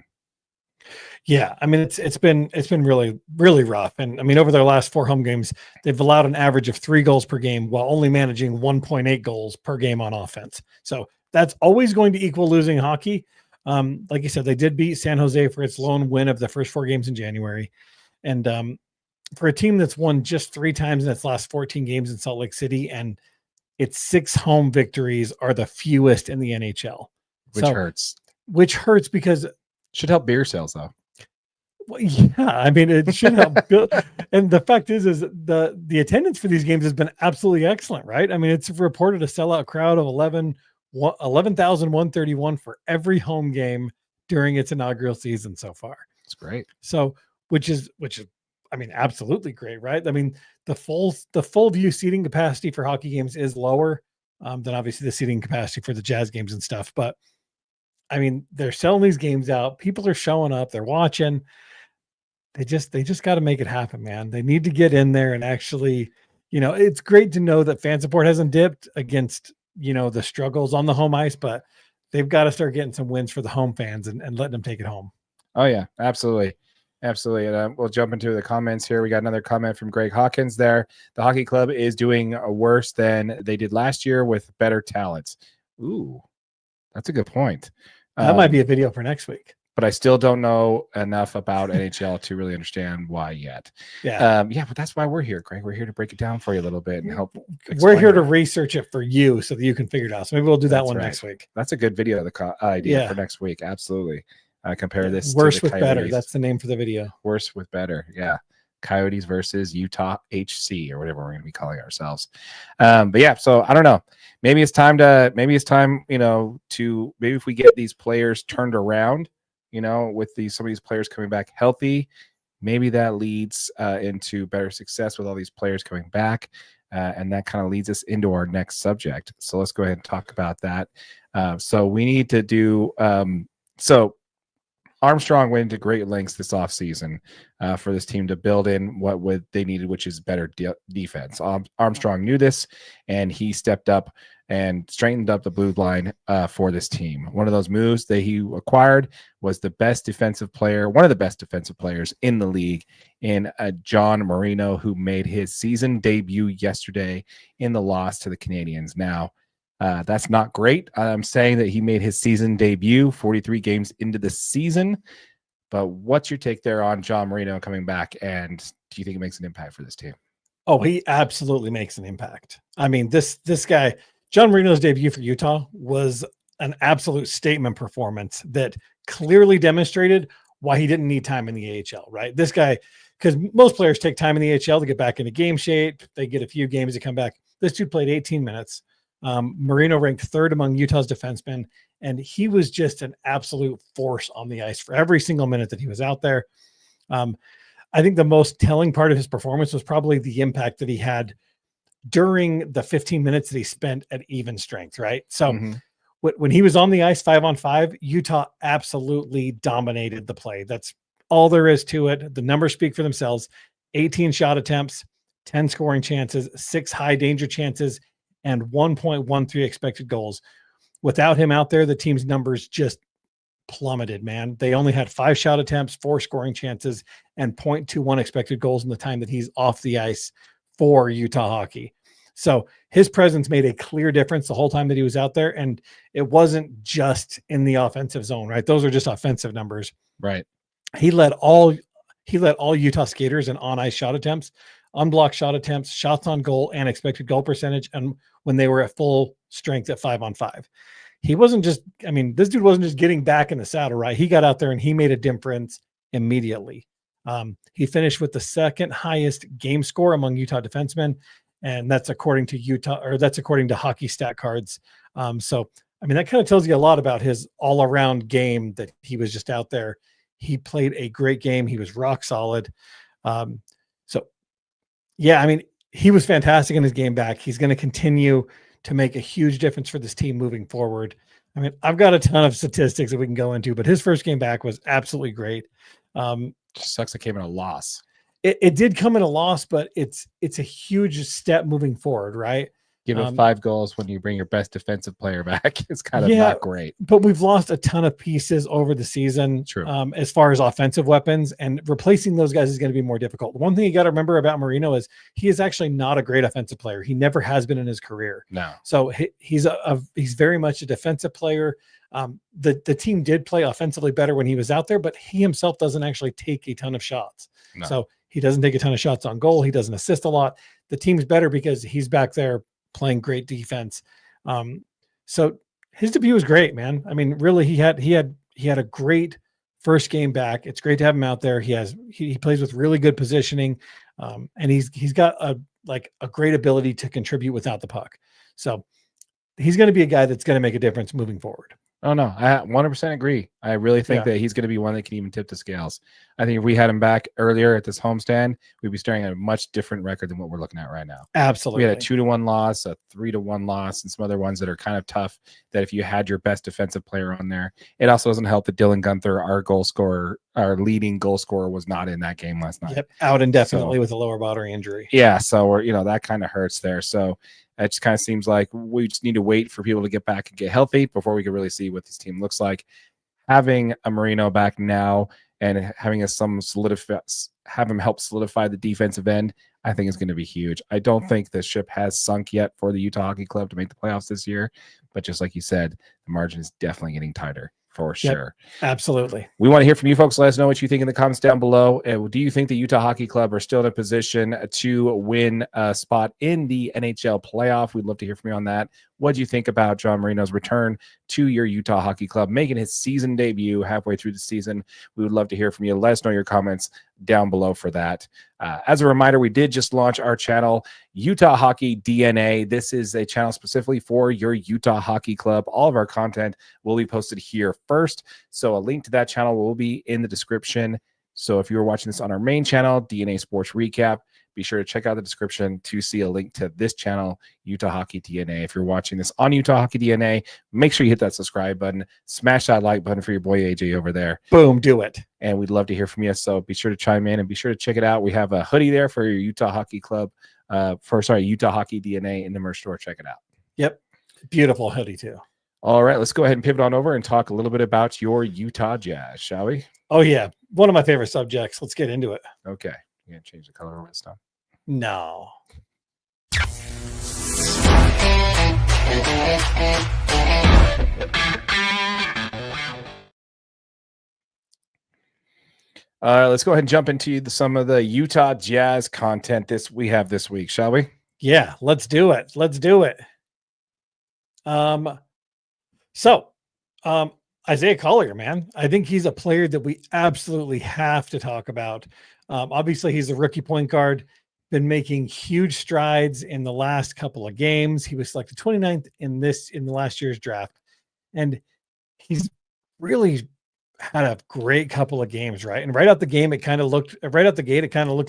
Yeah, I mean, it's been really, really rough. And I mean, over their last 4 home games, they've allowed an average of 3 goals per game while only managing 1.8 goals per game on offense. So that's always going to equal losing hockey. Like you said, they did beat San Jose for its lone win of the first 4 games in January. And for a team that's won just 3 times in its last 14 games in Salt Lake City, and its 6 home victories are the fewest in the NHL. Which hurts because should help beer sales though. Well, yeah, I mean, it should help. And the fact is the attendance for these games has been absolutely excellent, right? I mean, it's reported a sellout crowd of 11,131 for every home game during its inaugural season so far. It's great. So, which is, I mean, absolutely great, right? I mean, the full view seating capacity for hockey games is lower than obviously the seating capacity for the Jazz games and stuff. But I mean, they're selling these games out. People are showing up. They're watching. They just got to make it happen, man. They need to get in there and actually, it's great to know that fan support hasn't dipped against, the struggles on the home ice, but they've got to start getting some wins for the home fans and letting them take it home. Oh yeah, absolutely. Absolutely. And we'll jump into the comments here. We got another comment from Greg Hawkins there. The hockey club is doing worse than they did last year with better talents. Ooh, that's a good point. That might be a video for next week. But I still don't know enough about NHL to really understand why yet. Yeah. But that's why we're here, Greg. We're here to break it down for you a little bit and help. We're here to research it for you so that you can figure it out. So maybe we'll do that next week. That's a good video, idea for next week. Absolutely. Compare this Worse to with better. That's the name for the video. Worse with better. Yeah. Coyotes versus Utah HC or whatever we're going to be calling ourselves. But yeah, so I don't know. Maybe it's time, to maybe if we get these players turned around, with some of these players coming back healthy, maybe that leads into better success with all these players coming back. And that kind of leads us into our next subject. So let's go ahead and talk about that. So we need to do, Armstrong went into great lengths this offseason for this team to build in what they needed, which is better defense. Armstrong knew this, and he stepped up and straightened up the blue line for this team. One of those moves that he acquired was the best defensive player, one of the best defensive players in the league, in John Marino, who made his season debut yesterday in the loss to the Canadians. Now, that's not great. I'm saying that he made his season debut 43 games into the season. But what's your take there on John Marino coming back? And do you think it makes an impact for this team? Oh, he absolutely makes an impact. I mean, this guy, John Marino's debut for Utah was an absolute statement performance that clearly demonstrated why he didn't need time in the AHL, right? This guy, because most players take time in the AHL to get back into game shape. They get a few games to come back. This dude played 18 minutes. Marino ranked third among Utah's defensemen, and he was just an absolute force on the ice for every single minute that he was out there. I think the most telling part of his performance was probably the impact that he had during the 15 minutes that he spent at even strength, right? So when he was on the ice 5-on-5, Utah absolutely dominated the play. That's all there is to it. The numbers speak for themselves. 18 shot attempts, 10 scoring chances, 6 high danger chances, and 1.13 expected goals. Without him out there, the team's numbers just plummeted, man. They only had 5 shot attempts, 4 scoring chances, and 0.21 expected goals in the time that he's off the ice for Utah hockey. So his presence made a clear difference the whole time that he was out there. And it wasn't just in the offensive zone, right? Those are just offensive numbers. Right. He led all Utah skaters in on-ice shot attempts, unblocked shot attempts, shots on goal, and expected goal percentage. And when they were at full strength at 5-on-5, he wasn't just, I mean, this dude wasn't just getting back in the saddle, right? He got out there and he made a difference immediately. He finished with the second highest game score among Utah defensemen. And that's according to Hockey Stat Cards. So, I mean, that kind of tells you a lot about his all around game, that he was just out there. He played a great game. He was rock solid. So yeah, I mean, he was fantastic in his game back. He's going to continue to make a huge difference for this team moving forward. I mean, I've got a ton of statistics that we can go into, but his first game back was absolutely great. Just sucks it came in a loss. It did come in a loss, but it's a huge step moving forward, right? Give up 5 goals when you bring your best defensive player back. It's kind of not great. But we've lost a ton of pieces over the season. True. As far as offensive weapons, and replacing those guys is going to be more difficult. One thing you got to remember about Marino is he is actually not a great offensive player. He never has been in his career. No. So he's very much a defensive player. The team did play offensively better when he was out there, but he himself doesn't actually take a ton of shots. No. So he doesn't take a ton of shots on goal. He doesn't assist a lot. The team's better because he's back there playing great defense. So his debut was great, man. I mean, really, he had a great first game back. It's great to have him out there. He plays with really good positioning, and he's got a great ability to contribute without the puck. So he's going to be a guy that's going to make a difference moving forward. Oh, no, I 100% agree. I really think that he's going to be one that can even tip the scales. I think if we had him back earlier at this homestand, we'd be staring at a much different record than what we're looking at right now. Absolutely. We had a 2-1 loss, a 3-1 loss, and some other ones that are kind of tough, that if you had your best defensive player on there. It also doesn't help that Dylan Gunther, our leading goal scorer, was not in that game last night. Yep, out indefinitely with a lower body injury. Yeah, so that kind of hurts there. So it just kind of seems like we just need to wait for people to get back and get healthy before we can really see what this team looks like. Having a Marino back now and having have him help solidify the defensive end, I think is going to be huge. I don't think the ship has sunk yet for the Utah Hockey Club to make the playoffs this year, but just like you said, the margin is definitely getting tighter. For sure. Absolutely. We want to hear from you folks. Let us know what you think in the comments down below. Do you think the Utah Hockey Club are still in a position to win a spot in the NHL playoff? We'd love to hear from you on that. What do you think about John Marino's return to your Utah Hockey Club, making his season debut halfway through the season? We would love to hear from you. Let us know your comments down below for that. As a reminder, we did just launch our channel, Utah Hockey DNA. This is a channel specifically for your Utah Hockey Club. All of our content will be posted here first. So a link to that channel will be in the description. So if you were watching this on our main channel, DNA Sports Recap, be sure to check out the description to see a link to this channel, Utah Hockey DNA. If you're watching this on Utah Hockey DNA, make sure you hit that subscribe button, smash that like button for your boy AJ over there. Boom, do it. And we'd love to hear from you. So be sure to chime in and be sure to check it out. We have a hoodie there for your Utah Hockey Club, Utah Hockey DNA in the merch store. Check it out. Yep. Beautiful hoodie too. All right, let's go ahead and pivot on over and talk a little bit about your Utah Jazz, shall we? Oh yeah. One of my favorite subjects. Let's get into it. Okay. You gonna change the color over this time? No. Let's go ahead and jump into some of the Utah Jazz content we have this week, shall we? Yeah, let's do it. Let's do it. Isaiah Collier, man, I think he's a player that we absolutely have to talk about. Obviously, he's a rookie point guard, been making huge strides in the last couple of games. He was selected 29th in the last year's draft, and he's really had a great couple of games, right? And right out the gate, it kind of looked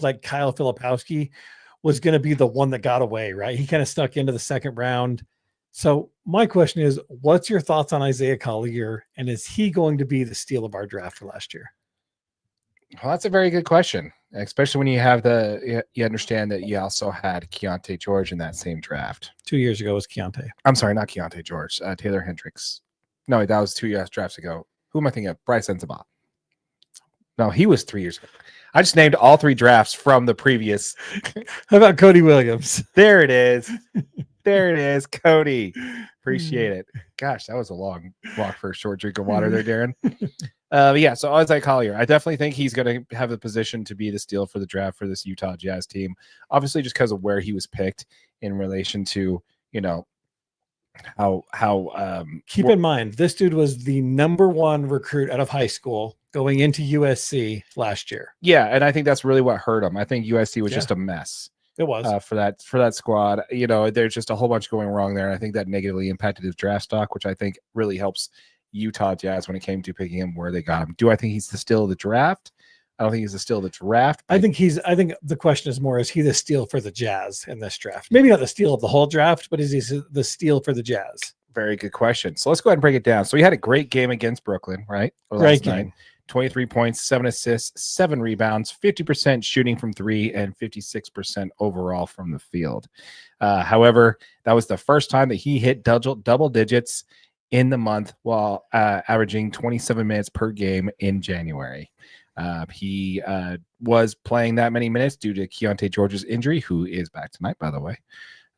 like Kyle Filipowski was going to be the one that got away, right? He kind of snuck into the second round. So my question is, what's your thoughts on Isaiah Collier, and is he going to be the steal of our draft for last year? Well, that's a very good question, especially when you understand that you also had Keontae George in that same draft. 2 years ago was Keontae. I'm sorry, not Keontae George, Taylor Hendricks. No, that was 2 years drafts ago. Who am I thinking of? Bryce Enzema. No, he was 3 years ago. I just named all three drafts from the previous. How about Cody Williams? There it is. There it is, Cody. Appreciate it. Gosh, that was a long walk for a short drink of water there, Darren. Yeah, so Isaiah Collier, I definitely think he's going to have the position to be the steal for the draft for this Utah Jazz team. Obviously, just because of where he was picked in relation to, how keep in mind, this dude was the #1 recruit out of high school going into USC last year. Yeah, and I think that's really what hurt him. I think USC was just a mess. It was for that squad. There's just a whole bunch going wrong there, and I think that negatively impacted his draft stock, which I think really helps Utah Jazz when it came to picking him where they got him. Do I think he's the steal of the draft? I don't think he's the steal of the draft. I think the question is more, is he the steal for the Jazz in this draft? Maybe not the steal of the whole draft, but is he the steal for the Jazz? Very good question. So let's go ahead and break it down. So he had a great game against Brooklyn, right? Great game. 23 points, 7 assists, 7 rebounds, 50% shooting from three, and 56% overall from the field. However, that was the first time that he hit double digits in the month while averaging 27 minutes per game in January. He was playing that many minutes due to Keontae George's injury, who is back tonight, by the way.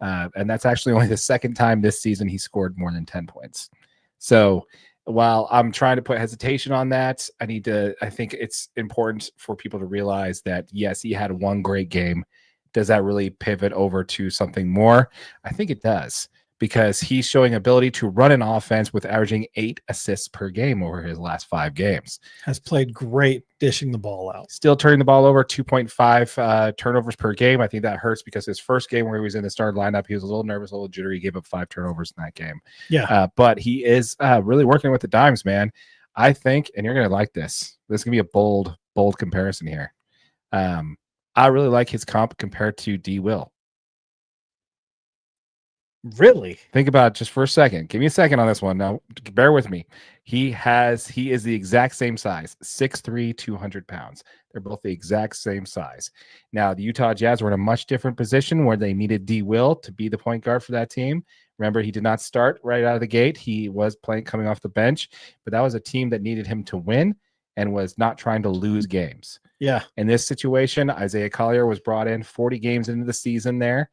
And that's actually only the second time this season he scored more than 10 points. So while I'm trying to put hesitation on that, I think it's important for people to realize that, yes, he had one great game. Does that really pivot over to something more? I think it does, because he's showing ability to run an offense with averaging 8 assists per game over his last 5 games. Has played great dishing the ball out. Still turning the ball over, 2.5 turnovers per game. I think that hurts because his first game where he was in the starting lineup, he was a little nervous, a little jittery. He gave up 5 turnovers in that game. Yeah. But he is really working with the dimes, man. I think, and you're going to like this. This is going to be a bold comparison here. I really like his comp compared to D. Will. Really? Think about it just for a second. Give me a second on this one. Now, bear with me. He is the exact same size, 6'3", 200 pounds. They're both the exact same size. Now, the Utah Jazz were in a much different position where they needed D. Will to be the point guard for that team. Remember, he did not start right out of the gate. He was coming off the bench, but that was a team that needed him to win and was not trying to lose games. Yeah. In this situation, Isaiah Collier was brought in 40 games into the season there.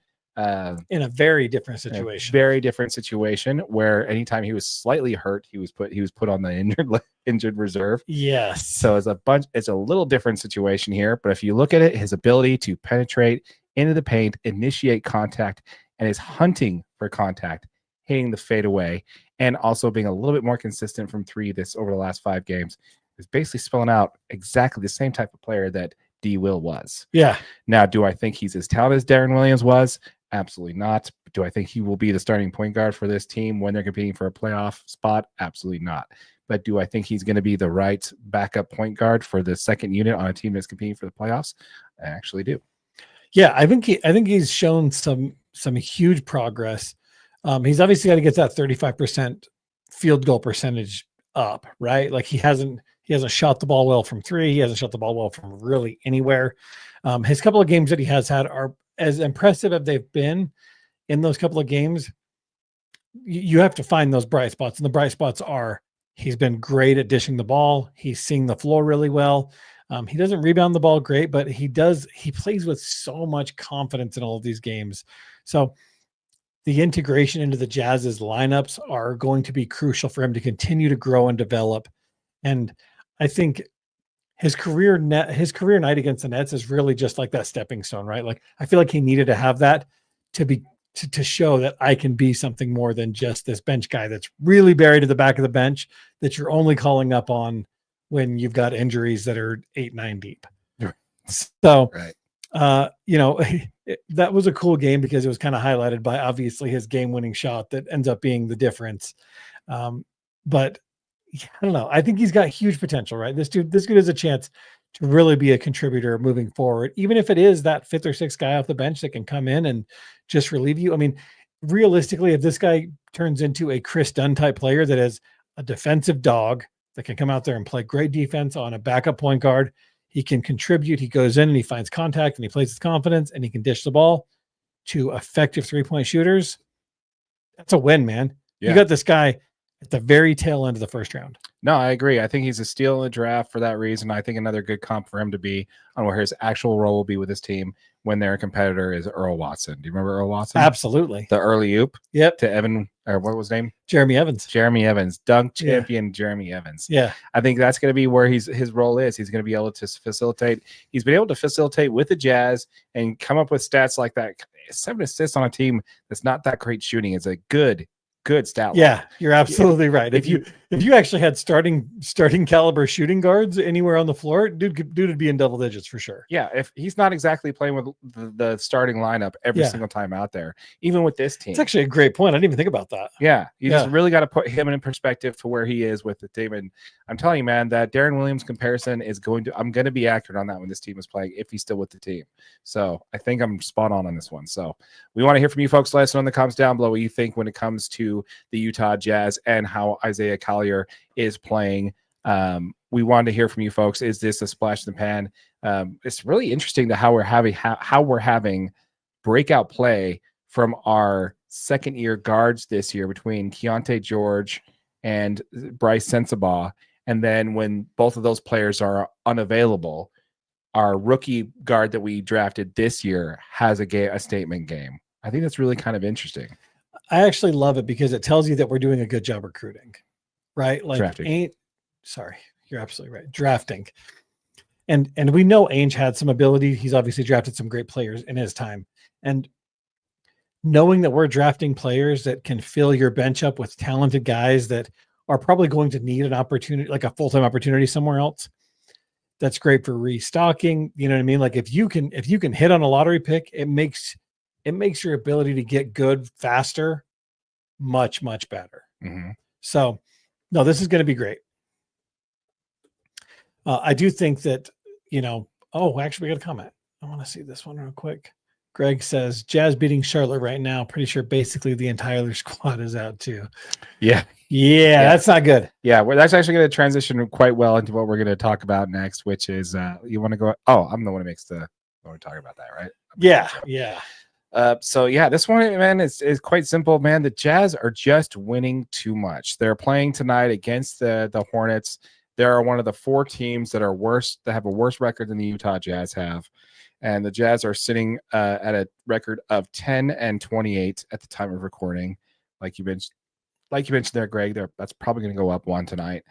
In a very different situation. Very different situation where anytime he was slightly hurt, he was put on the injured reserve. Yes. So it's a little different situation here, but if you look at it, his ability to penetrate into the paint, initiate contact, and his hunting for contact, hitting the fadeaway, and also being a little bit more consistent from three over the last 5 games is basically spelling out exactly the same type of player that D. Will was. Yeah. Now, do I think he's as talented as Darren Williams was? Absolutely not. Do I think he will be the starting point guard for this team when they're competing for a playoff spot? Absolutely not. But do I think he's going to be the right backup point guard for the second unit on a team that's competing for the playoffs? I actually do. Yeah, I think he's shown some huge progress. He's obviously got to get that 35% field goal percentage up, right? Like he hasn't shot the ball well from 3. He hasn't shot the ball well from really anywhere. His couple of games that he has had are as impressive as they've been. In those couple of games, you have to find those bright spots, and the bright spots are he's been great at dishing the ball. He's seeing the floor really well. He doesn't rebound the ball great, but he plays with so much confidence in all of these games. So the integration into the Jazz's lineups are going to be crucial for him to continue to grow and develop. And I think his career night against the Nets is really just like that stepping stone, right? Like I feel like he needed to have that to show that I can be something more than just this bench guy that's really buried at the back of the bench that you're only calling up on when you've got injuries that are 8-9 deep. So, right. That was a cool game because it was kind of highlighted by obviously his game-winning shot that ends up being the difference. But I don't know. I think he's got huge potential, right? This dude has a chance to really be a contributor moving forward, even if it is that 5th or 6th guy off the bench that can come in and just relieve you. I mean, realistically, if this guy turns into a Chris Dunn type player that is a defensive dog that can come out there and play great defense on a backup point guard, he can contribute. He goes in and he finds contact and he plays with confidence and he can dish the ball to effective 3-point shooters. That's a win, man. Yeah. You got this guy at the very tail end of the first round. No, I agree. I think he's a steal in the draft for that reason. I think another good comp for him to be on where his actual role will be with his team when their competitor is Earl Watson. Do you remember Earl Watson? Absolutely. The early oop. Yep. To Evan, or what was his name? Jeremy Evans. Dunk champion. Jeremy Evans. Yeah. I think that's going to be where his role is. He's going to be able to facilitate. He's been able to facilitate with the Jazz and come up with stats like that. 7 assists on a team that's not that great shooting is a good stat line. Yeah, you're absolutely right. If you actually had starting caliber shooting guards anywhere on the floor, dude would be in double digits for sure. Yeah, if he's not exactly playing with the starting lineup every single time out there, even with this team. It's actually a great point. I didn't even think about that. Yeah, you just really got to put him in perspective to where he is with the team. And I'm telling you, man, that Darren Williams comparison is I'm going to be accurate on that when this team is playing, if he's still with the team. So I think I'm spot on this one. So we want to hear from you folks. Let us know in the comments down below what you think when it comes to the Utah Jazz and how Isaiah Collier is playing. We wanted to hear from you folks. Is this a splash in the pan? It's really interesting to how we're having breakout play from our second-year guards this year between Keontae George and Bryce Sensabaugh. And then when both of those players are unavailable, our rookie guard that we drafted this year has a statement game. I think that's really kind of interesting. I actually love it because it tells you that we're doing a good job recruiting, right? Like drafting. You're absolutely right. Drafting. And we know Ainge had some ability. He's obviously drafted some great players in his time. And knowing that we're drafting players that can fill your bench up with talented guys that are probably going to need an opportunity, like a full-time opportunity somewhere else. That's great for restocking. You know what I mean? Like if you can hit on a lottery pick, it makes your ability to get good faster much, much better. Mm-hmm. So, no, this is going to be great. I do think that, actually we got a comment. I want to see this one real quick. Greg says, Jazz beating Charlotte right now. Pretty sure basically the entire squad is out too. Yeah. That's not good. Yeah, that's actually going to transition quite well into what we're going to talk about next, which is you want to go. Oh, I'm the one who makes when we're talking about that, right? Yeah. This one, man, is quite simple, man. The Jazz are just winning too much. They're playing tonight against the Hornets. They're one of the 4 teams that have a worse record than the Utah Jazz have. And the Jazz are sitting at a record of 10-28 at the time of recording. Like you mentioned there, Greg, that's probably going to go up 1 tonight.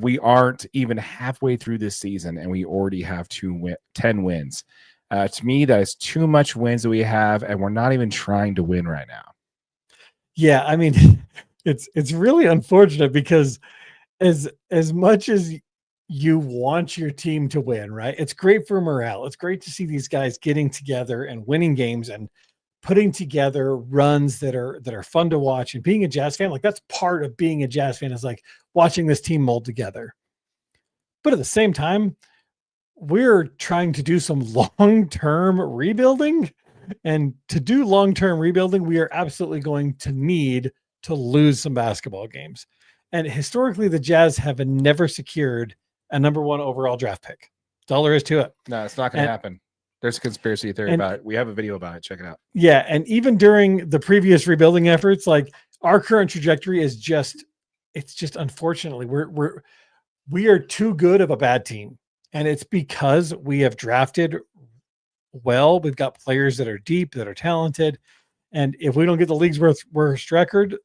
We aren't even halfway through this season, and we already have 10 wins. To me, that is too much wins that we have, and we're not even trying to win right now. Yeah, I mean, it's really unfortunate because as much as you want your team to win, right? It's great for morale. It's great to see these guys getting together and winning games and putting together runs that are fun to watch. And being a Jazz fan, like that's part of being a Jazz fan, is like watching this team mold together. But at the same time, we're trying to do some long-term rebuilding. And to do long-term rebuilding, we are absolutely going to need to lose some basketball games. And historically, the Jazz have never secured a number 1 overall draft pick. That's all there is to it. No, it's not going to happen. There's a conspiracy theory about it. We have a video about it. Check it out. Yeah. And even during the previous rebuilding efforts, like our current trajectory is it's just unfortunately we are too good of a bad team. And it's because we have drafted well. We've got players that are deep, that are talented. And if we don't get the league's worst record,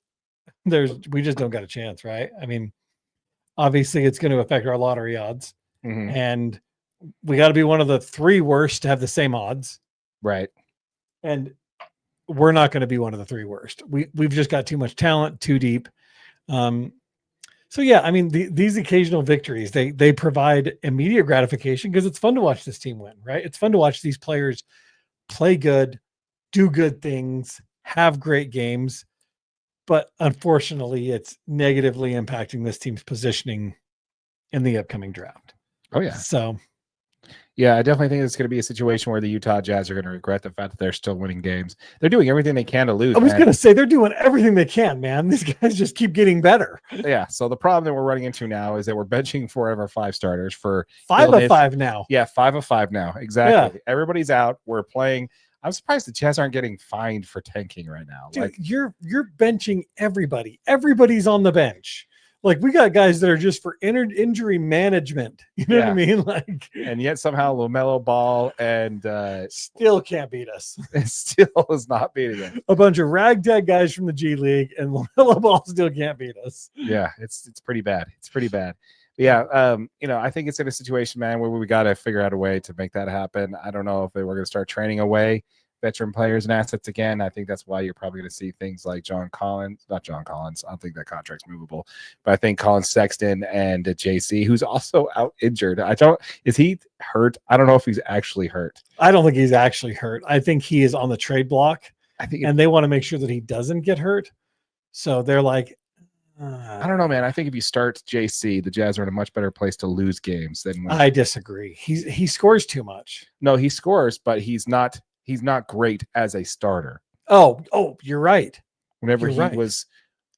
we just don't got a chance, right? I mean, obviously it's going to affect our lottery odds. Mm-hmm. And we got to be one of the 3 worst to have the same odds. Right. And we're not going to be one of the 3 worst. We've just got too much talent, too deep. So yeah, I mean, these occasional victories, they provide immediate gratification because it's fun to watch this team win, right? It's fun to watch these players play good, do good things, have great games. But unfortunately, it's negatively impacting this team's positioning in the upcoming draft. Oh yeah. So yeah, I definitely think it's going to be a situation where the Utah Jazz are going to regret the fact that they're still winning games. They're doing everything they can to lose. I was going to say they're doing everything they can, man. These guys just keep getting better. Yeah. So the problem that we're running into now is that we're benching 4 of our 5 starters for 5 of 5 now. Yeah, 5 of 5 now. Exactly. Yeah. Everybody's out. We're playing. I'm surprised the Jazz aren't getting fined for tanking right now. Dude, like you're benching everybody. Everybody's on the bench. Like we got guys that are just for injury management. You know what I mean? Like, and yet somehow LaMelo Ball and still can't beat us. It still is not beating us. A bunch of ragtag guys from the G League and LaMelo Ball still can't beat us. Yeah, it's pretty bad. It's pretty bad. But yeah, I think it's in a situation, man, where we got to figure out a way to make that happen. I don't know if we're going to start training away veteran players and assets again. I think that's why you're probably going to see things like not John Collins. I don't think that contract's movable, but I think Colin Sexton and JC, who's also out injured. Is he hurt? I don't know if he's actually hurt. I don't think he's actually hurt. I think he is on the trade block. And they want to make sure that he doesn't get hurt. So they're like, I don't know, man. I think if you start JC, the Jazz are in a much better place to lose games than I disagree. He scores too much. No, he scores, but he's not great as a starter. Oh, you're right. Whenever he was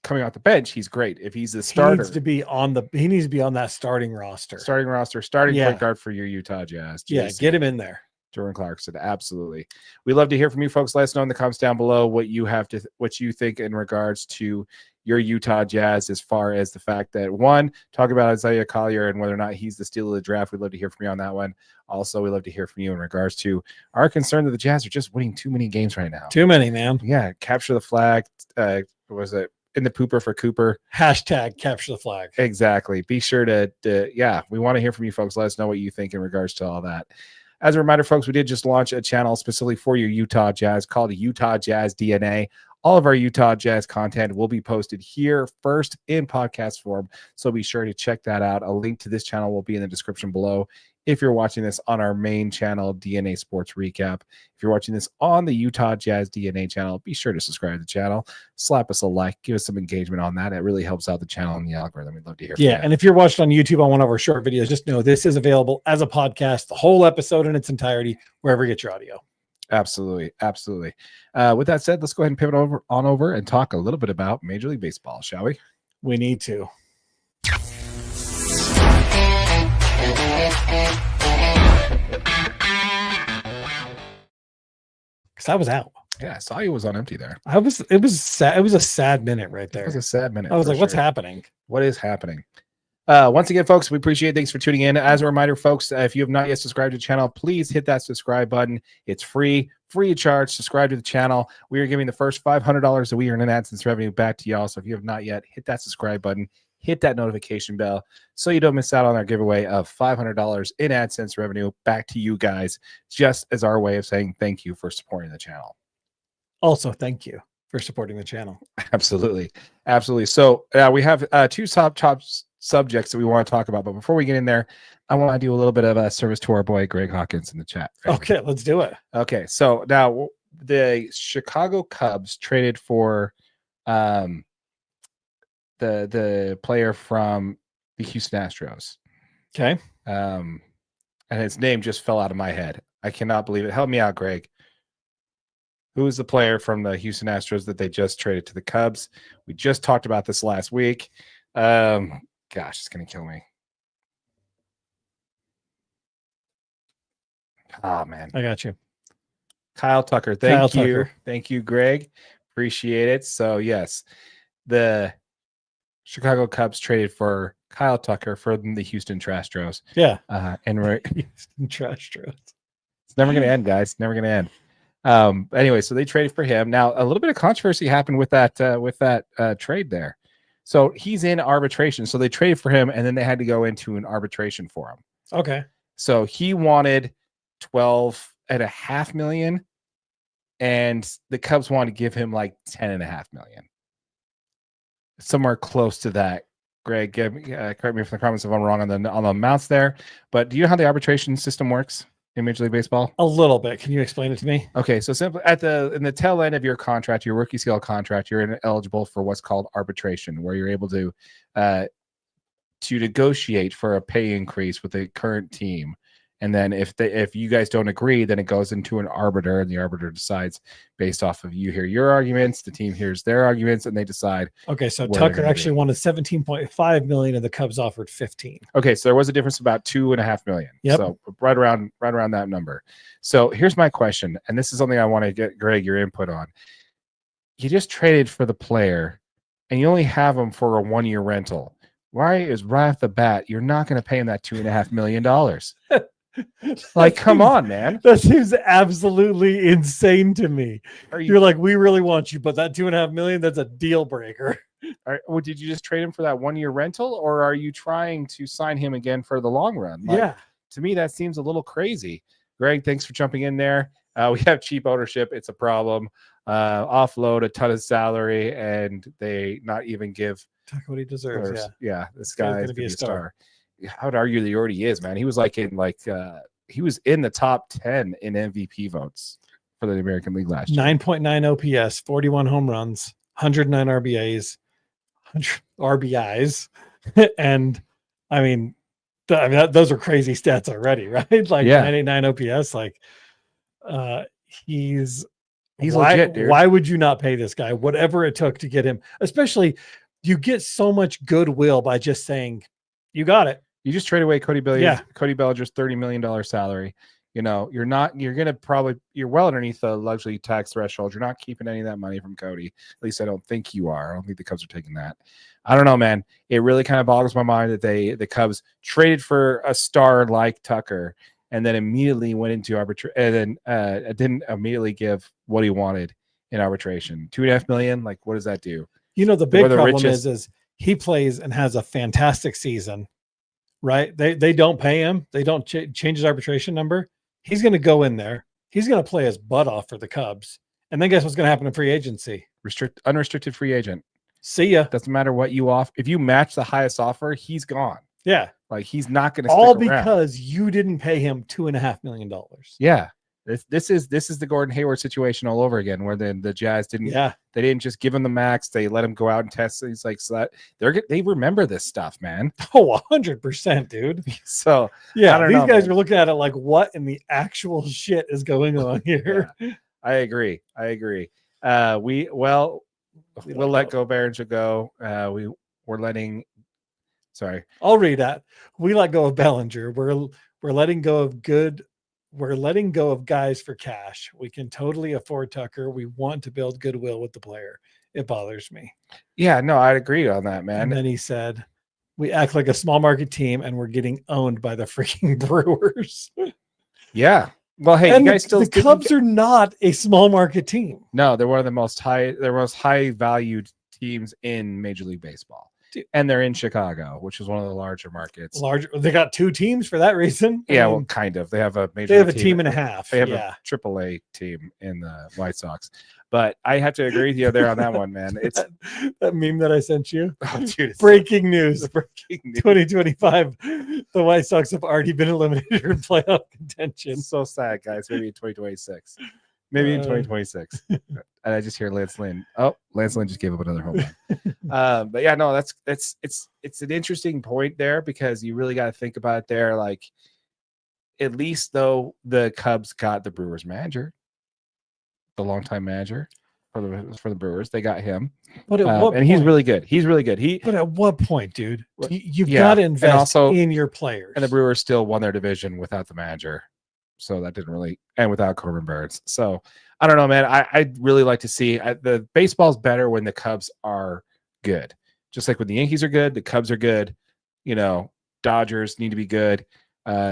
coming off the bench, he's great. If he's the starter, he needs to be on that starting roster. Starting point guard for your Utah Jazz. JC. Yeah, get him in there. Jordan Clarkson, absolutely. We'd love to hear from you folks. Let us know in the comments down below what you think in regards to your Utah Jazz, as far as the fact that, one, talk about Isaiah Collier and whether or not he's the steal of the draft. We'd love to hear from you on that one. Also, we'd love to hear from you in regards to our concern that the Jazz are just winning too many games right now. Too many, man. Yeah, capture the flag. Was it in the pooper for Cooper? Hashtag capture the flag. Exactly. Be sure to we want to hear from you folks. Let us know what you think in regards to all that. As a reminder, folks, we did just launch a channel specifically for your Utah Jazz called Utah Jazz DNA. All of our Utah Jazz content will be posted here first in podcast form, so be sure to check that out. A link to this channel will be in the description below if you're watching this on our main channel, DNA Sports Recap. If you're watching this on the Utah Jazz DNA channel, be sure to subscribe to the channel, slap us a like, give us some engagement on that. It really helps out the channel and the algorithm. We'd love to hear from you. And if you're watching on YouTube on one of our short videos, just know this is available as a podcast, the whole episode in its entirety, wherever you get your audio. Absolutely. With that said, let's go ahead and pivot over and talk a little bit about Major League Baseball, shall we? We need to. Because I was out. Yeah, I saw you was on empty there. It was sad. It was a sad minute right there. It was a sad minute. I was like, what's happening? What is happening? Once again, folks, we appreciate it. Thanks for tuning in. As a reminder, folks, if you have not yet subscribed to the channel, please hit that subscribe button. It's free of charge. Subscribe to the channel. We are giving the first $500 that we earn in AdSense revenue back to y'all. So if you have not yet, hit that subscribe button, hit that notification bell so you don't miss out on our giveaway of $500 in AdSense revenue back to you guys, just as our way of saying thank you for supporting the channel. Also, thank you for supporting the channel. Absolutely. So we have two top subjects that we want to talk about, but before we get in there, I want to do a little bit of a service to our boy Greg Hawkins in the chat. Right? Okay, let's do it. Okay, so now the Chicago Cubs traded for the player from the Houston Astros. Okay. and his name just fell out of my head. I cannot believe it. Help me out, Greg. Who is the player from the Houston Astros that they just traded to the Cubs? We just talked about this last week. Gosh, it's going to kill me. Oh, man. I got you. Kyle Tucker. Thank you. Thank you, Greg. Appreciate it. So, yes, the Chicago Cubs traded for Kyle Tucker from the Houston Astros. Yeah. And we're Houston Astros. It's never going to end, guys. Never going to end. Anyway, so they traded for him. Now, a little bit of controversy happened with that trade there. So he's in arbitration. So they traded for him, and then they had to go into an arbitration for him. Okay. So he wanted $12.5 million, and the Cubs wanted to give him like $10.5 million, somewhere close to that. Greg, correct me if the comments if I'm wrong on the amounts there. But do you know how the arbitration system works in Major League Baseball? A little bit. Can you explain it to me? Okay, so simply in the tail end of your contract, your rookie scale contract, you're eligible for what's called arbitration, where you're able to negotiate for a pay increase with the current team. And then if you guys don't agree, then it goes into an arbiter, and the arbiter decides based off of you hear your arguments, the team hears their arguments, and they decide. Okay, so Tucker actually wanted 17.5 million, and the Cubs offered 15. Okay, so there was a difference of about $2.5 million. Yep. So right around that number. So here's my question, and this is something I want to get Greg your input on. You just traded for the player, and you only have him for a 1-year rental. Why is right off the bat you're not going to pay him that $2.5 million? Like, come on, man. That seems absolutely insane to me. You're like, we really want you, but that $2.5 million, that's a deal breaker. Well, did you just trade him for that 1-year rental, or are you trying to sign him again for the long run? Like, yeah. To me, that seems a little crazy. Greg, thanks for jumping in there. We have cheap ownership. It's a problem. Offload a ton of salary, and they not even give Tucker what he deserves. Yeah, this guy is going to be a star. I would argue that he already is, man. He was he was in the top 10 in MVP votes for the American League last year. 9.9 OPS, 41 home runs, 109 RBIs, 100 RBIs. And I mean, those are crazy stats already, right? Like 989 OPS. Like he's legit, dude. Why would you not pay this guy whatever it took to get him? Especially you get so much goodwill by just saying, you got it. You just trade away Cody Bellinger's $30 million salary. You're well underneath the luxury tax threshold. You're not keeping any of that money from Cody. At least I don't think you are. I don't think the Cubs are taking that. I don't know, man. It really kind of boggles my mind that the Cubs traded for a star like Tucker and then immediately went into arbitration and then didn't immediately give what he wanted in arbitration. $2.5 million. Like, what does that do? The big problem is he plays and has a fantastic season. Right? They don't pay him. They don't change his arbitration number. He's going to go in there. He's going to play his butt off for the Cubs. And then guess what's going to happen in free agency? Unrestricted free agent. See ya. Doesn't matter what you offer. If you match the highest offer, he's gone. Yeah. Like, he's not going to all because you didn't pay him $2.5 million. Yeah. This is the Gordon Hayward situation all over again, where the Jazz didn't they didn't just give him the max, they let him go out and test. He's like, so that they remember this stuff, man. Oh, 100%, dude. So yeah, these guys are looking at it like, what in the actual shit is going on here? Yeah, I agree. We'll let go Behringer go. We're letting. Sorry, I'll read that. We let go of Bellinger. We're letting go of good. We're letting go of guys for cash. We can totally afford Tucker. We want to build goodwill with the player. It bothers me. Yeah, no, I'd agree on that, man. And then he said, we act like a small market team and we're getting owned by the freaking Brewers. Yeah. Well, hey, and you guys the Cubs are not a small market team. No, they're one of the most high valued teams in Major League Baseball. And they're in Chicago, which is one of the larger markets. They got 2 teams for that reason. Yeah, well, kind of. They have a major. They have a team and a half. They have a AAA team in the White Sox. But I have to agree with you there on that one, man. It's that meme that I sent you. Oh, dude, breaking news. 2025. The White Sox have already been eliminated from playoff contention. So sad, guys. Maybe in 2026. Maybe in 2026. And I just hear Lance Lynn. Oh, Lance Lynn just gave up another home run. But yeah, no, it's an interesting point there, because you really got to think about it there. Like, at least though the Cubs got the Brewers manager, the longtime manager for the Brewers. They got him, But at what and point? he's really good. He's really good. But at what point, dude? You've Yeah, got to and invest also- in your players. and the Brewers still won their division without the manager, so that didn't really, and without Corbin Burns. So I don't know, man. I'd really like to see the baseball's better when the Cubs are good. Just like when the Yankees are good, the Cubs are good. You know, Dodgers need to be good.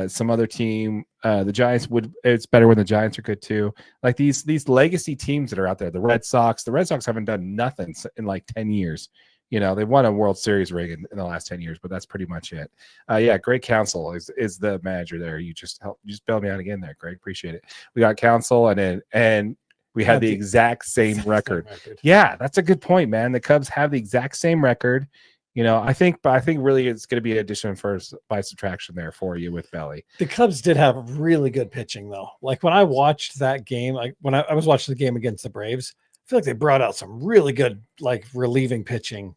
Some other team, the Giants it's better when the Giants are good too. Like these legacy teams that are out there, the Red Sox haven't done nothing in like 10 years. You know, they've won a World Series ring in the last 10 years, but that's pretty much it. Yeah, Greg Counsell is the manager there. You just bailed me out again there, Greg. Appreciate it. We got Counsell and we had the exact same record. Yeah, that's a good point, man. The Cubs have the exact same record. You know, I think really it's going to be an addition first by subtraction there for you with Belly. The Cubs did have really good pitching though. Like when I watched that game, like when I was watching the game against the Braves, I feel like they brought out some really good like relieving pitching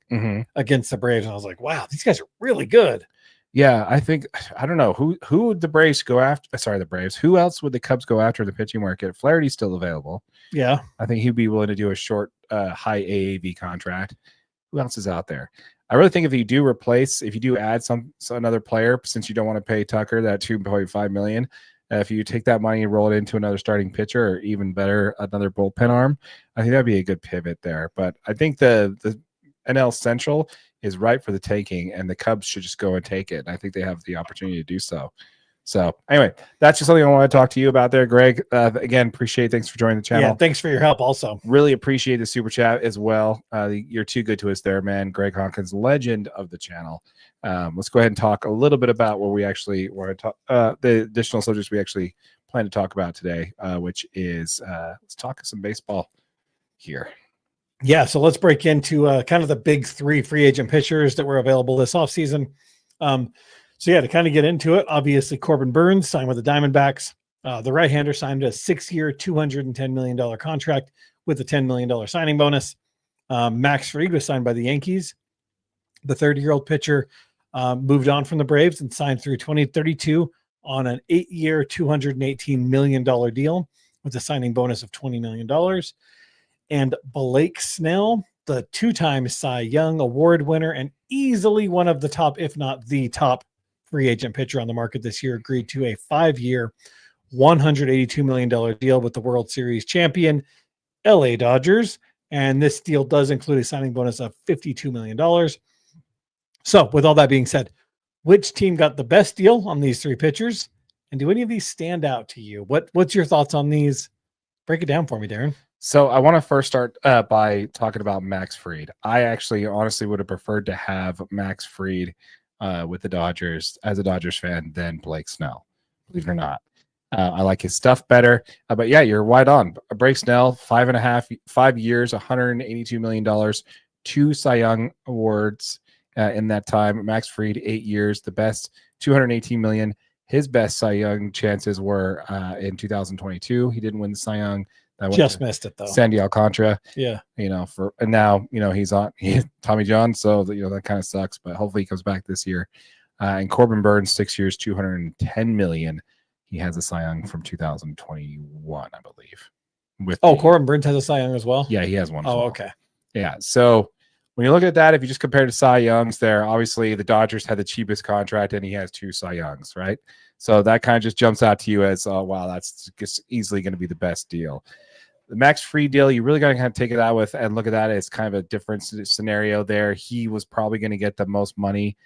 against the Braves, and I was like, wow, these guys are really good. Yeah, I don't know who would the Braves go after. Sorry, the Braves. Who else would the Cubs go after in the pitching market? Flaherty's still available. Yeah, I think he'd be willing to do a short, high AAV contract. Who else is out there? I really think if you do add another player, since you don't want to pay Tucker that $2.5 million, if you take that money and roll it into another starting pitcher, or even better, another bullpen arm, I think that'd be a good pivot there. But I think the NL Central is ripe for the taking, and the Cubs should just go and take it. And I think they have the opportunity to do so. So anyway, that's just something I want to talk to you about there, Greg. Again, appreciate it. Thanks for joining the channel. Yeah, thanks for your help also. Really appreciate the super chat as well. You're too good to us there, man. Greg Hawkins, legend of the channel. Let's go ahead and talk a little bit about what we actually want to talk, the additional subjects we actually plan to talk about today, which is let's talk some baseball here. Yeah, so let's break into kind of the big three free agent pitchers that were available this offseason. So yeah, to kind of get into it, obviously Corbin Burns signed with the Diamondbacks. The right-hander signed a 6-year, $210 million contract with a $10 million signing bonus. Max Fried was signed by the Yankees. The 30-year-old pitcher moved on from the Braves and signed through 2032 on an 8-year, $218 million deal with a signing bonus of $20 million. And Blake Snell, the 2-time Cy Young Award winner and easily one of the top, if not the top free agent pitcher on the market this year, agreed to a 5-year, $182 million deal with the World Series champion LA Dodgers. And this deal does include a signing bonus of $52 million. So with all that being said, which team got the best deal on these three pitchers? And do any of these stand out to you? What's your thoughts on these? Break it down for me, Darren. So I want to first start by talking about Max Fried. I actually honestly would have preferred to have Max Fried with the Dodgers as a Dodgers fan than Blake Snell, believe it or not. I like his stuff better. But yeah, you're right on. Blake Snell, 5 years, $182 million, 2 Cy Young awards in that time. Max Fried, 8 years, the best, $218 million. His best Cy Young chances were in 2022. He didn't win the Cy Young. Just missed it though. Sandy Alcantara. Yeah. And now, he's Tommy John. So that kind of sucks, but hopefully he comes back this year. And Corbin Burns, 6 years, $210 million. He has a Cy Young from 2021, I believe. Corbin Burns has a Cy Young as well? Yeah, he has one. Oh, okay. Yeah. So when you look at that, if you just compare to Cy Youngs there, obviously the Dodgers had the cheapest contract and he has 2 Cy Youngs, right? So that kind of just jumps out to you as, oh, wow, that's just easily going to be the best deal. The Max Fried deal, you really got to kind of take it out with and look at that as kind of a different scenario there. He was probably going to get the most money,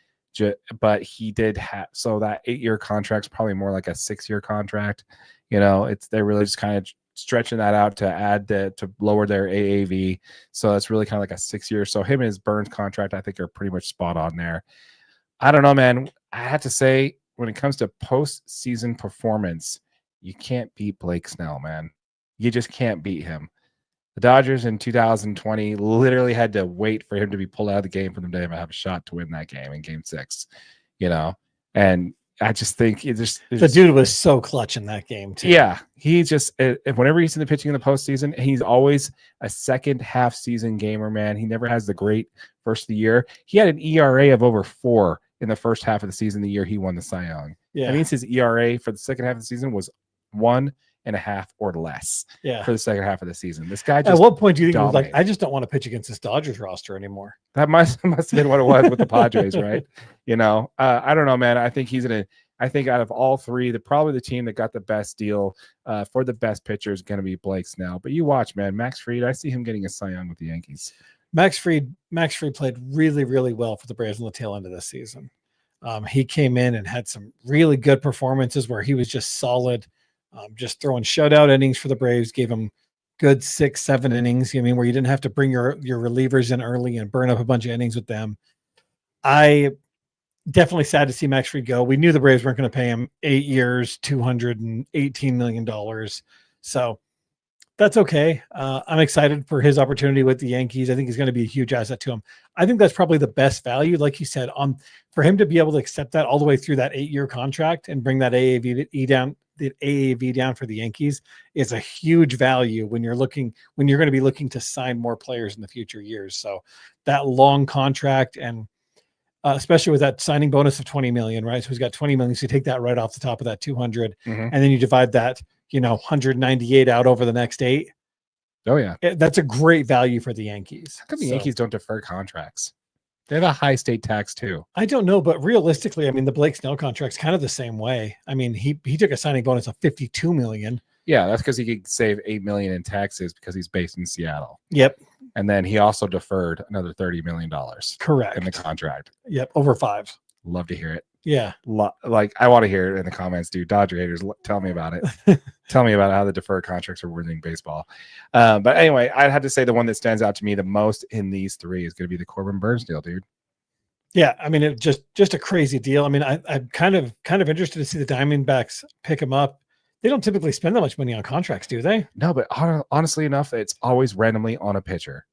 but he did have, so that 8-year contract's probably more like a 6-year contract. They're really just kind of stretching that out to lower their AAV. So that's really kind of like a 6 year. So him and his Burns contract, I think, are pretty much spot on there. I don't know, man. I have to say, when it comes to postseason performance, you can't beat Blake Snell, man. You just can't beat him. The Dodgers in 2020 literally had to wait for him to be pulled out of the game for them to have a shot to win that game in Game 6. And I just think the dude was so clutch in that game too. Yeah, he just whenever he's in the pitching in the postseason, he's always a second half season gamer, man. He never has the great first of the year. He had an ERA of over 4 in the first half of the season the year he won the Cy Young. Yeah. That means his ERA for the second half of the season was 1.5 or less Yeah. for the second half of the season. This guy just At what point do you think he was like, dominated. I just don't want to pitch against this Dodgers roster anymore? That must have been what it was with the Padres, right? You know, I don't know, man. I think he's gonna. I think out of all three, probably the team that got the best deal for the best pitcher is going to be Blake Snell. But you watch, man, Max Fried. I see him getting a Cy Young with the Yankees. Max Fried played really, really well for the Braves on the tail end of this season. He came in and had some really good performances where he was just solid, just throwing shutout innings for the Braves, gave him good 6-7 innings. I mean, where you didn't have to bring your relievers in early and burn up a bunch of innings with them. I definitely sad to see Max Fried go. We knew the Braves weren't going to pay him 8 years, $218 million. So that's okay. I'm excited for his opportunity with the Yankees. I think he's going to be a huge asset to him. I think that's probably the best value, like you said, for him to be able to accept that all the way through that 8-year contract and bring that AAV down. The AAV down for the Yankees is a huge value when you're going to be looking to sign more players in the future years. So that long contract and especially with that signing bonus of 20 million, right? So he's got 20 million. So you take that right off the top of that 200 and then you divide that, 198 out over the next 8. Oh yeah. That's a great value for the Yankees. How come the Yankees don't defer contracts? They have a high state tax too. I don't know, but realistically, I mean, the Blake Snell contract's kind of the same way. I mean, he took a signing bonus of 52 million. Yeah, that's because he could save $8 million in taxes because he's based in Seattle. Yep. And then he also deferred another $30 million. Correct. In the contract. Yep. Over 5. Love to hear it. Yeah. Like I want to hear it in the comments, dude. Dodger haters, tell me about it. Tell me about how the deferred contracts are winning baseball. But anyway, I had to say the one that stands out to me the most in these three is going to be the Corbin Burnes deal, dude. Yeah, I mean, it just a crazy deal. I mean, I'm kind of interested to see the Diamondbacks pick him up. They don't typically spend that much money on contracts, do they? No, but honestly enough, it's always randomly on a pitcher.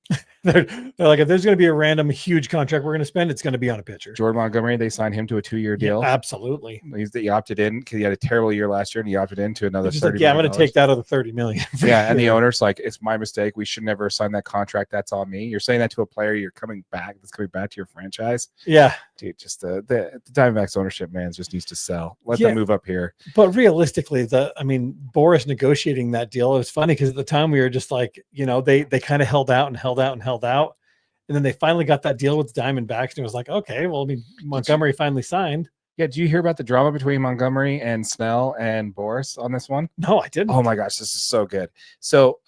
they're like, if there's going to be a random huge contract we're going to spend, it's going to be on a pitcher. Jordan Montgomery, they signed him to a 2-year deal. Yeah, absolutely. He opted in because he had a terrible year last year, and he opted into another $30 million. Yeah, I'm going to take that other $30 million. Yeah, and the owner's like, it's my mistake. We should never sign that contract. That's on me. You're saying that to a player you're coming back. That's coming back to your franchise. Yeah, dude, just the Diamondbacks ownership, man, just needs to sell. Let them move up here. But realistically, Boris negotiating that deal, it was funny because at the time we were just like, they kind of held out. And then they finally got that deal with the Diamondbacks, and it was like, okay, well, I mean, Montgomery finally signed. Yeah, did you hear about the drama between Montgomery and Snell and Boris on this one? No, I didn't. Oh my gosh, this is so good. So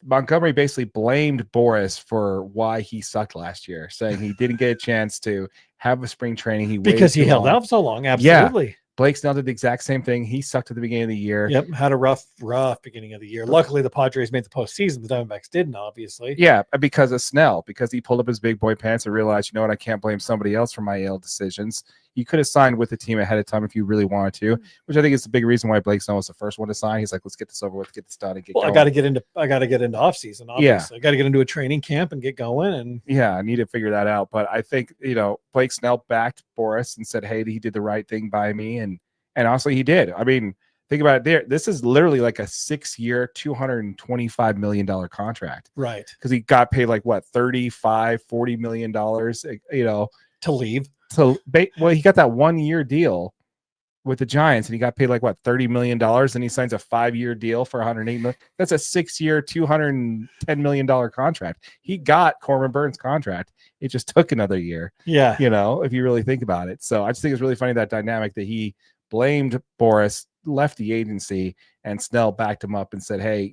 Montgomery basically blamed Boris for why he sucked last year, saying he didn't get a chance to have a spring training. Because he held out so long. Absolutely. Yeah. Blake Snell did the exact same thing. He sucked at the beginning of the year. Yep, had a rough beginning of the year. Luckily, the Padres made the postseason. The Diamondbacks didn't, obviously. Yeah, because of Snell, because he pulled up his big boy pants and realized, you know what, I can't blame somebody else for my ill decisions. You could have signed with the team ahead of time if you really wanted to, which I think is the big reason why Blake Snell was the first one to sign. He's like, let's get this over with, get this done, and get going. I got to get into off season. Obviously, yeah. I got to get into a training camp and get going. And yeah, I need to figure that out. But I think Blake Snell backed Boris and said, hey, he did the right thing by me, and honestly, he did. I mean, think about it there. This is literally like a 6-year, $225 million contract. Right. Because he got paid like what, $40 million, to leave. So, well, he got that 1-year deal with the Giants, and he got paid like what, $30 million, and he signs a 5-year deal for $108 million. That's a 6-year, $210 million contract. He got Corbin Burnes' contract. It just took another year. Yeah. If you really think about it. So I just think it's really funny, that dynamic that he blamed Boris, left the agency, and Snell backed him up and said, hey,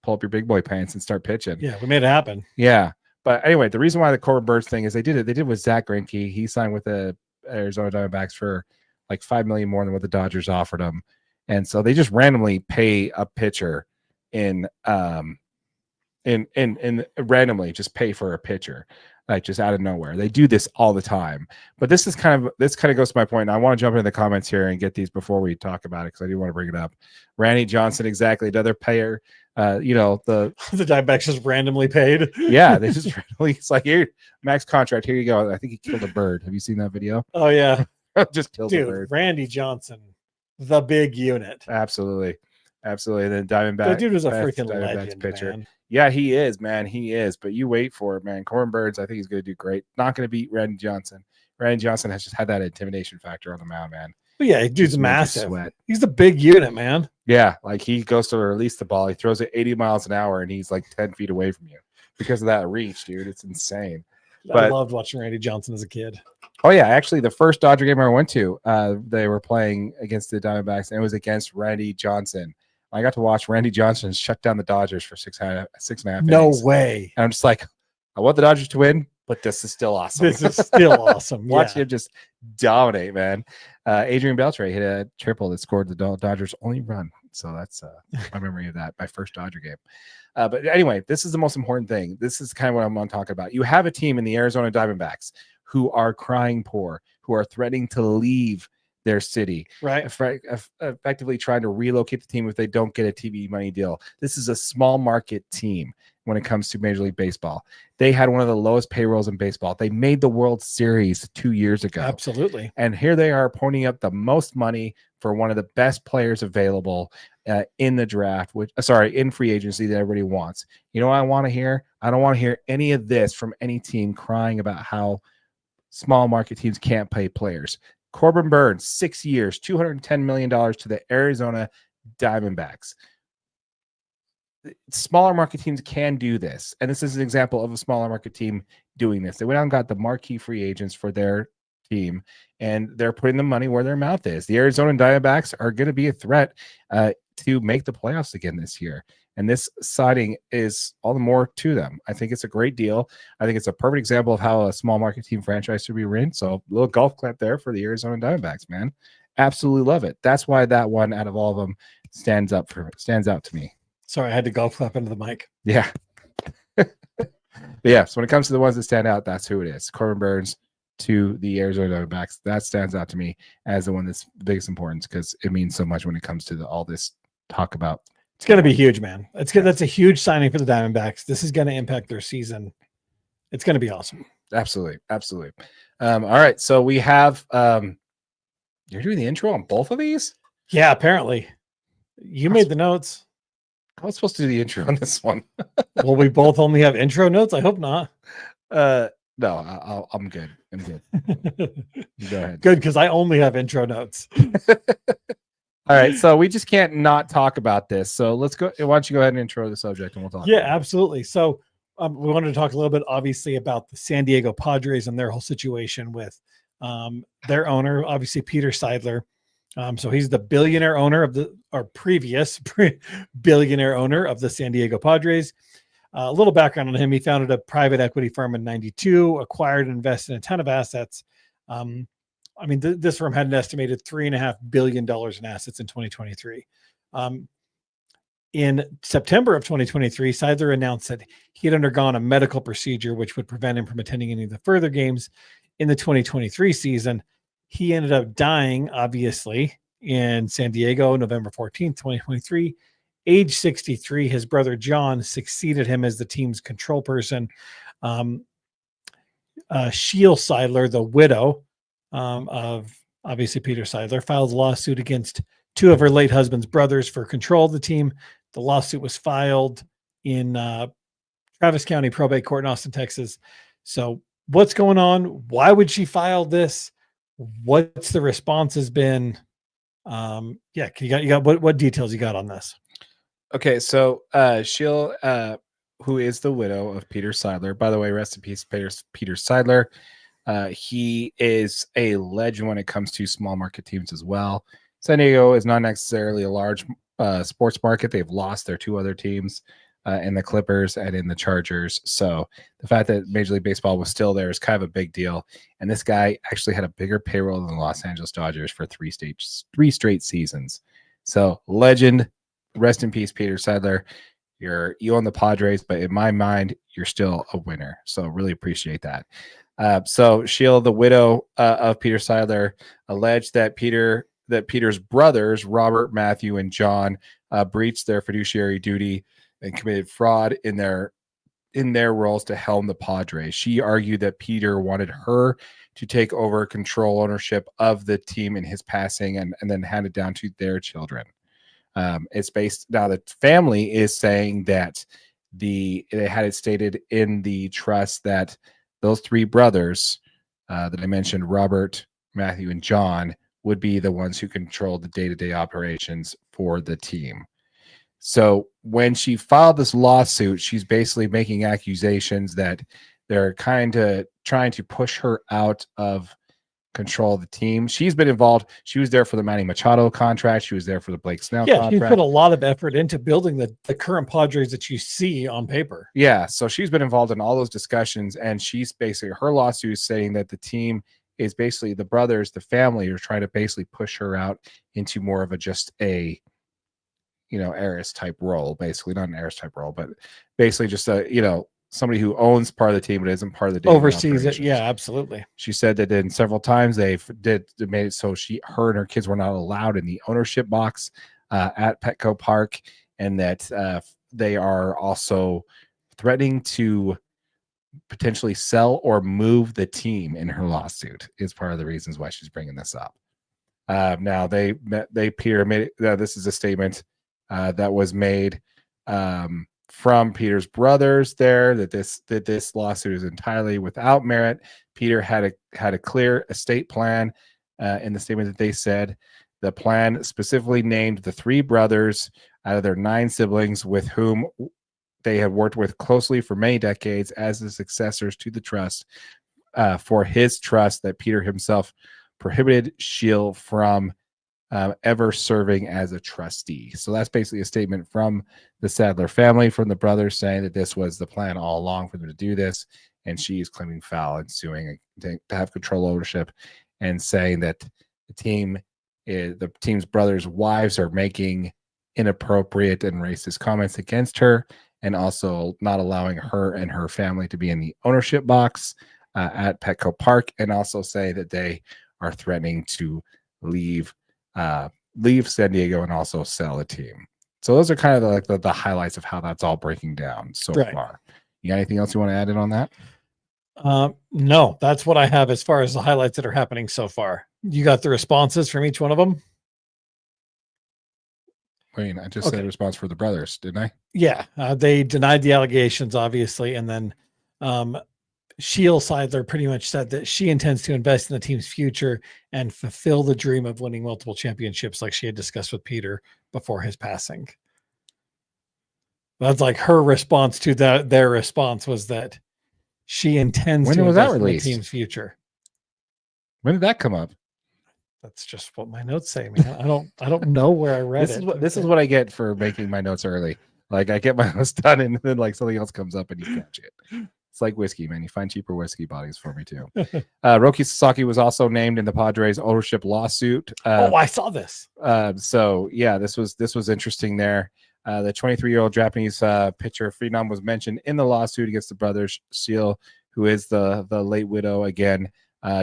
pull up your big boy pants and start pitching. Yeah, we made it happen. Yeah. But anyway, the reason why the Corbin Burnes thing is they did with Zach Greinke. He signed with the Arizona Diamondbacks for like $5 million more than what the Dodgers offered him. And so they just randomly pay a pitcher in randomly just pay for a pitcher, like just out of nowhere. They do this all the time. But this kind of goes to my point. And I want to jump into the comments here and get these before we talk about it, because I do want to bring it up. Randy Johnson, exactly, another payer. The Diamondbacks just randomly paid. Yeah, they just randomly. It's like, here, max contract. Here you go. I think he killed a bird. Have you seen that video? Oh yeah, just killed a bird. Randy Johnson, the big unit. Absolutely. The Diamondback. That dude was a freaking legend, pitcher. Man. Yeah, he is, man. He is. But you wait for it, man. Corbin Burnes, I think he's going to do great. Not going to beat Randy Johnson. Randy Johnson has just had that intimidation factor on the mound, man. But yeah, dude's Just make you massive. sweat. He's a big unit, man. Yeah, like he goes to release the ball, he throws it 80 miles an hour, and he's like 10 feet away from you because of that reach, dude. It's insane. I But loved watching Randy Johnson as a kid. oh yeah, actually, the first Dodger game I went to, they were playing against the Diamondbacks, and it was against Randy Johnson. I got to watch Randy Johnson shut down the Dodgers for six and a half No innings. way. And I'm just like, I want the Dodgers to win, but this is still awesome. This is still awesome. Watch Yeah. him just dominate, man. Adrian Beltre hit a triple that scored the Dodgers' only run. So that's my memory of that, my first Dodger game. But anyway, this is the most important thing. This is kind of what I'm going to talk about. You have a team in the Arizona Diamondbacks who are crying poor, who are threatening to leave their city, Right. effectively trying to relocate the team if they don't get a TV money deal. This is a small market team when it comes to Major League Baseball. They had one of the lowest payrolls in baseball. They made the World Series 2 years ago. Absolutely. And here they are ponying up the most money for one of the best players available in the draft, in free agency that everybody wants. You know what I want to hear? I don't want to hear any of this from any team crying about how small market teams can't pay players. Corbin Burns, 6 years, $210 million to the Arizona Diamondbacks. Smaller market teams can do this. And this is an example of a smaller market team doing this. They went out and got the marquee free agents for their team, and they're putting the money where their mouth is. The Arizona Diamondbacks are going to be a threat to make the playoffs again this year. And this signing is all the more to them. I think it's a great deal. I think it's a perfect example of how a small market team franchise should be ran. So a little golf clap there for the Arizona Diamondbacks, man. Absolutely love it. That's why that one out of all of them stands out to me. Sorry, I had to golf clap into the mic. Yeah. Yeah. So when it comes to the ones that stand out, that's who it is. Corbin Burns to the Arizona Diamondbacks. That stands out to me as the one that's the biggest importance because it means so much when it comes to all this talk about. It's going to be huge, man. It's good. That's a huge signing for the Diamondbacks. This is going to impact their season. It's going to be awesome. Absolutely. Absolutely. All right. So we have, you're doing the intro on both of these? Yeah, apparently. You made the notes. I was supposed to do the intro on this one. Well, we both only have intro notes. I hope not. No, I'm good. I'm good. You go ahead. Good, because I only have intro notes. All right, so we just can't not talk about this. So let's go. Why don't you go ahead and intro the subject, and we'll talk. Yeah, about it. absolutely. So we wanted to talk a little bit, obviously, about the San Diego Padres and their whole situation with their owner, obviously Peter Seidler. So he's the billionaire owner previous billionaire owner of the San Diego Padres. A little background on him: he founded a private equity firm in '92, acquired and invested in a ton of assets. I mean, this firm had an estimated $3.5 billion in assets in 2023. In September of 2023, Seidler announced that he had undergone a medical procedure which would prevent him from attending any of the further games in the 2023 season. He ended up dying, obviously, in San Diego, November 14th, 2023. Age 63, his brother John succeeded him as the team's control person. Sheil Seidler, the widow of obviously Peter Seidler, filed a lawsuit against two of her late husband's brothers for control of the team. The lawsuit was filed in Travis County Probate Court in Austin, Texas. So what's going on? Why would she file this? What's the response has been? You got what details you got on this? Okay, so Sheil, who is the widow of Peter Seidler, by the way, rest in peace, Peter Seidler. He is a legend when it comes to small market teams as well. San Diego is not necessarily a large sports market. They've lost their two other teams in the Clippers and in the Chargers. So the fact that Major League Baseball was still there is kind of a big deal. And this guy actually had a bigger payroll than the Los Angeles Dodgers for three straight seasons. So legend, rest in peace, Peter Seidler. You own the Padres, but in my mind, you're still a winner. So really appreciate that. So Sheila, the widow of Peter Seidler, alleged that Peter's brothers, Robert, Matthew, and John, breached their fiduciary duty and committed fraud in their roles to helm the Padres. She argued that Peter wanted her to take over control ownership of the team in his passing and then hand it down to their children. It's based now. The family is saying that they had it stated in the trust that those three brothers that I mentioned, Robert, Matthew, and John, would be the ones who control the day-to-day operations for the team. So when she filed this lawsuit, she's basically making accusations that they're kind of trying to push her out of control of the team. She's been involved. She was there for the Manny Machado contract. She was there for the Blake Snell Yeah, contract. she put a lot of effort into building the current Padres that you see on paper. Yeah, so she's been involved in all those discussions, and she's basically, her lawsuit is saying that the team is basically, the brothers, the family are trying to basically push her out into more of a just a, you know, heiress type role, basically. Not an heiress type role, but basically just a, you know, somebody who owns part of the team but isn't part of the daily Oversees it. operations. Yeah, absolutely. She said that in several times they made it so her and her kids were not allowed in the ownership box at Petco Park, and that they are also threatening to potentially sell or move the team in her lawsuit is part of the reasons why she's bringing this up. Now Peter made this is a statement that was made from Peter's brothers there, that this lawsuit is entirely without merit. Peter had a clear estate plan in the statement that they said. The plan specifically named the 3 brothers out of their 9 siblings with whom they had worked with closely for many decades as the successors to the trust for his trust that Peter himself prohibited Scheel from ever serving as a trustee. So that's basically a statement from the Sadler family, from the brothers, saying that this was the plan all along for them to do this, and she is claiming foul and suing to have control ownership, and saying that the team's brothers' wives are making inappropriate and racist comments against her, and also not allowing her and her family to be in the ownership box at Petco Park, and also say that they are threatening to leave San Diego and also sell a team. So those are kind of the highlights of how that's all breaking down so far. You got anything else you want to add in on that? No, that's what I have as far as the highlights that are happening so far. You got the responses from each one of them? Wait, I just said response for the brothers, didn't I? Yeah, they denied the allegations, obviously, and then Scheel Seidler pretty much said that she intends to invest in the team's future and fulfill the dream of winning multiple championships, like she had discussed with Peter before his passing. That's like her response to that. Their response was that she intends to invest in the team's future. When did that come up? That's just what my notes say, man. I don't know where I read This is what I get for making my notes early. Like, I get my notes done, and then like something else comes up and you catch it. It's like whiskey, man. You find cheaper whiskey bodies for me too. Roki Sasaki was also named in the Padres ownership lawsuit. I saw this. So yeah, this was interesting there. The 23-year-old Japanese pitcher Phenom was mentioned in the lawsuit against the brothers. Scheel, who is the late widow again,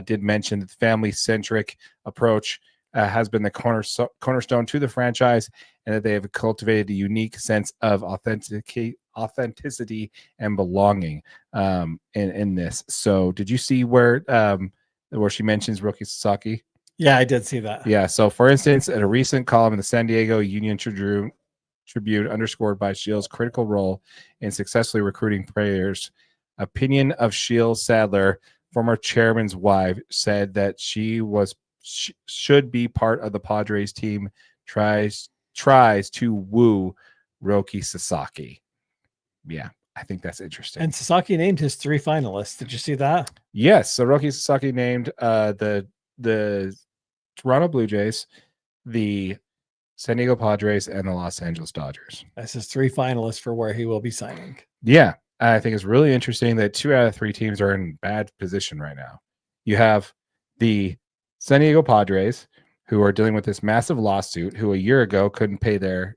did mention that the family-centric approach has been the cornerstone to the franchise, and that they have cultivated a unique sense of authenticity and belonging in this. So did you see where she mentions Roki Sasaki? Yeah, I did see that. Yeah. So for instance, at a recent column in the San Diego Union Tribune underscored by Scheel's critical role in successfully recruiting players, opinion of Scheel Sadler, former chairman's wife, said that she should be part of the Padres team, tries to woo Roki Sasaki. Yeah, I think that's interesting. And Sasaki named his 3 finalists. Did you see that? Yes. So Roki Sasaki named the Toronto Blue Jays, the San Diego Padres, and the Los Angeles Dodgers. That's his 3 finalists for where he will be signing. Yeah, I think it's really interesting that 2 out of 3 teams are in bad position right now. You have the San Diego Padres, who are dealing with this massive lawsuit, who a year ago couldn't pay their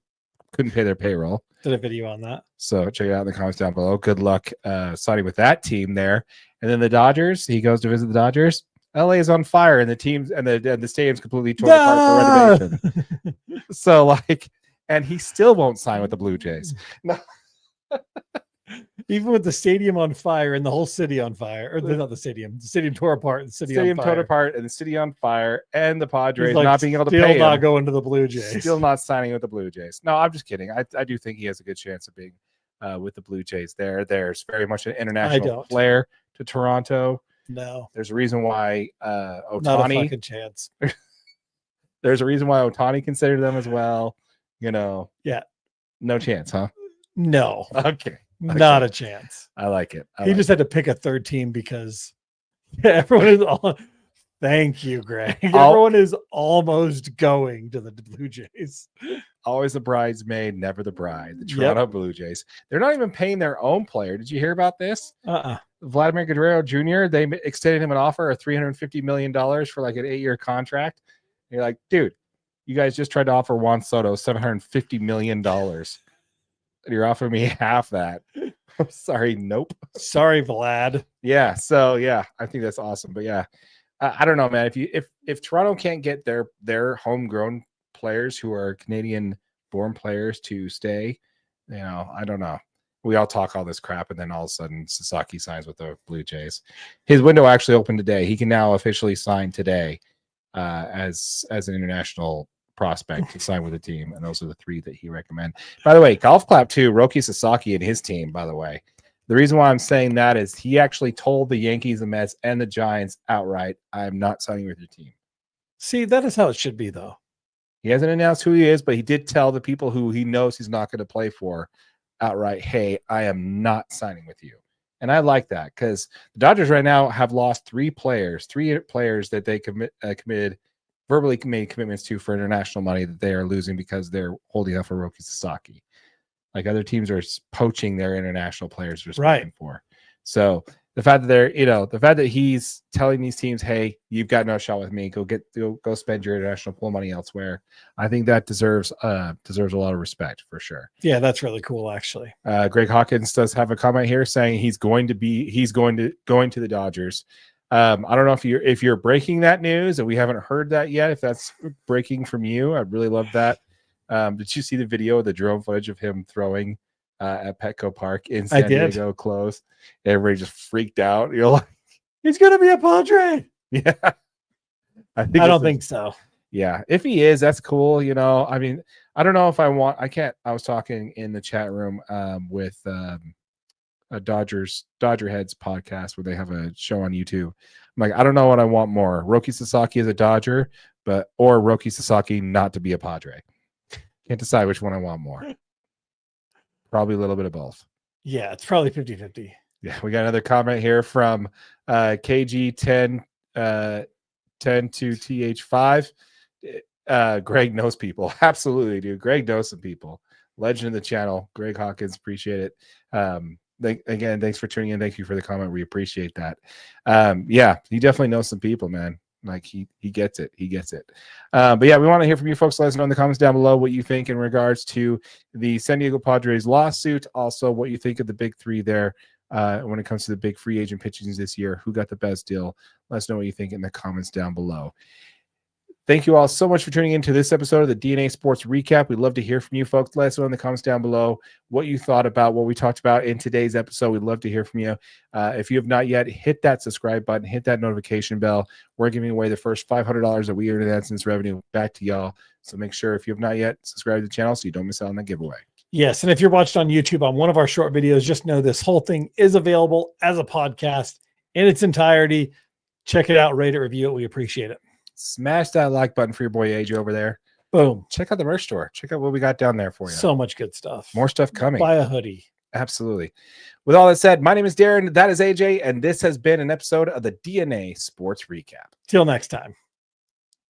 payroll. Did a video on that. So check it out in the comments down below. Good luck siding with that team there. And then the Dodgers, he goes to visit the Dodgers. LA is on fire, and the teams and the stadium's completely torn apart for renovation. So like, and he still won't sign with the Blue Jays. No. Even with the stadium on fire and the whole city on fire, or not the stadium tore apart, the stadium torn apart, and the city on fire, and the Padres like not being able to pay him. Still not going to the Blue Jays. Still not signing with the Blue Jays. No, I'm just kidding. I do think he has a good chance of being with the Blue Jays. There's very much an international flair to Toronto. No, there's a reason why Ohtani. Not a fucking chance. There's a reason why Ohtani considered them as well. No chance, huh? No. Okay. Not a chance. I like it. He just had to pick a third team because everyone is all. Thank you, Greg. Everyone is almost going to the Blue Jays. Always the bridesmaid, never the bride. The Toronto Blue Jays. They're not even paying their own player. Did you hear about this? Vladimir Guerrero Jr., they extended him an offer of $350 million for like an 8-year contract. And you're like, dude, you guys just tried to offer Juan Soto $750 million. You're offering me half that. Sorry, nope. Sorry, Vlad. Yeah, so yeah, I think that's awesome. But yeah, I don't know, man. If Toronto can't get their homegrown players who are Canadian-born players to stay, I don't know. We all talk all this crap, and then all of a sudden, Sasaki signs with the Blue Jays. His window actually opened today. He can now officially sign today as an international prospect to sign with the team, and those are the 3 that he recommends. By the way, golf clap too. Roki Sasaki and his team. By the way, the reason why I'm saying that is he actually told the Yankees, the Mets, and the Giants outright, "I'm not signing with your team." See, that is how it should be, though. He hasn't announced who he is, but he did tell the people who he knows he's not going to play for outright, "Hey, I am not signing with you." And I like that because the Dodgers right now have lost 3 players that they verbally made commitments to for international money that they are losing because they're holding out for Roki Sasaki. Like other teams are poaching their international players they're looking for. So the fact that he's telling these teams, "Hey, you've got no shot with me. Go spend your international pool money elsewhere." I think that deserves a lot of respect for sure. Yeah, that's really cool, actually. Greg Hawkins does have a comment here saying he's going to the Dodgers. I don't know if you're breaking that news and we haven't heard that yet. If that's breaking from you, I'd really love that. Did you see the video of the drone footage of him throwing at Petco Park in San Diego close? Everybody just freaked out. You're like, he's gonna be a Padre. Yeah, I don't think so. Yeah, if he is, that's cool. I mean, I don't know if I can't. I was talking in the chat room with a Dodger Heads podcast where they have a show on YouTube. I'm like, I don't know what I want more: Roki Sasaki as a Dodger, or Roki Sasaki not to be a Padre. Can't decide which one I want more. Probably a little bit of both. Yeah, it's probably 50-50. Yeah, we got another comment here from KG10 10 to TH5. Greg knows people. Absolutely, dude. Greg knows some people. Legend of the channel. Greg Hawkins, appreciate it. Again, thanks for tuning in. Thank you for the comment. We appreciate that. Yeah, he definitely knows some people, man. Like he gets it. He gets it. But yeah, we want to hear from you folks. Let us know in the comments down below what you think in regards to the San Diego Padres lawsuit. Also, what you think of the big 3 there when it comes to the big free agent pitchings this year. Who got the best deal? Let us know what you think in the comments down below. Thank you all so much for tuning into this episode of the DNA Sports Recap. We'd love to hear from you folks. Let us know in the comments down below what you thought about what we talked about in today's episode. We'd love to hear from you. If you have not yet, hit that subscribe button, hit that notification bell. We're giving away the first $500 that we earn in AdSense revenue back to y'all. So make sure if you have not yet, subscribe to the channel so you don't miss out on that giveaway. Yes, and if you're watched on YouTube on one of our short videos, just know this whole thing is available as a podcast in its entirety. Check it out, rate it, review it. We appreciate it. Smash that like button for your boy AJ over there. Boom. Check out the merch store. Check out what we got down there for you. So much good stuff. More stuff coming. Buy a hoodie. Absolutely. With all that said, my name is Darren. That is AJ. And this has been an episode of the DNA Sports Recap. Till next time.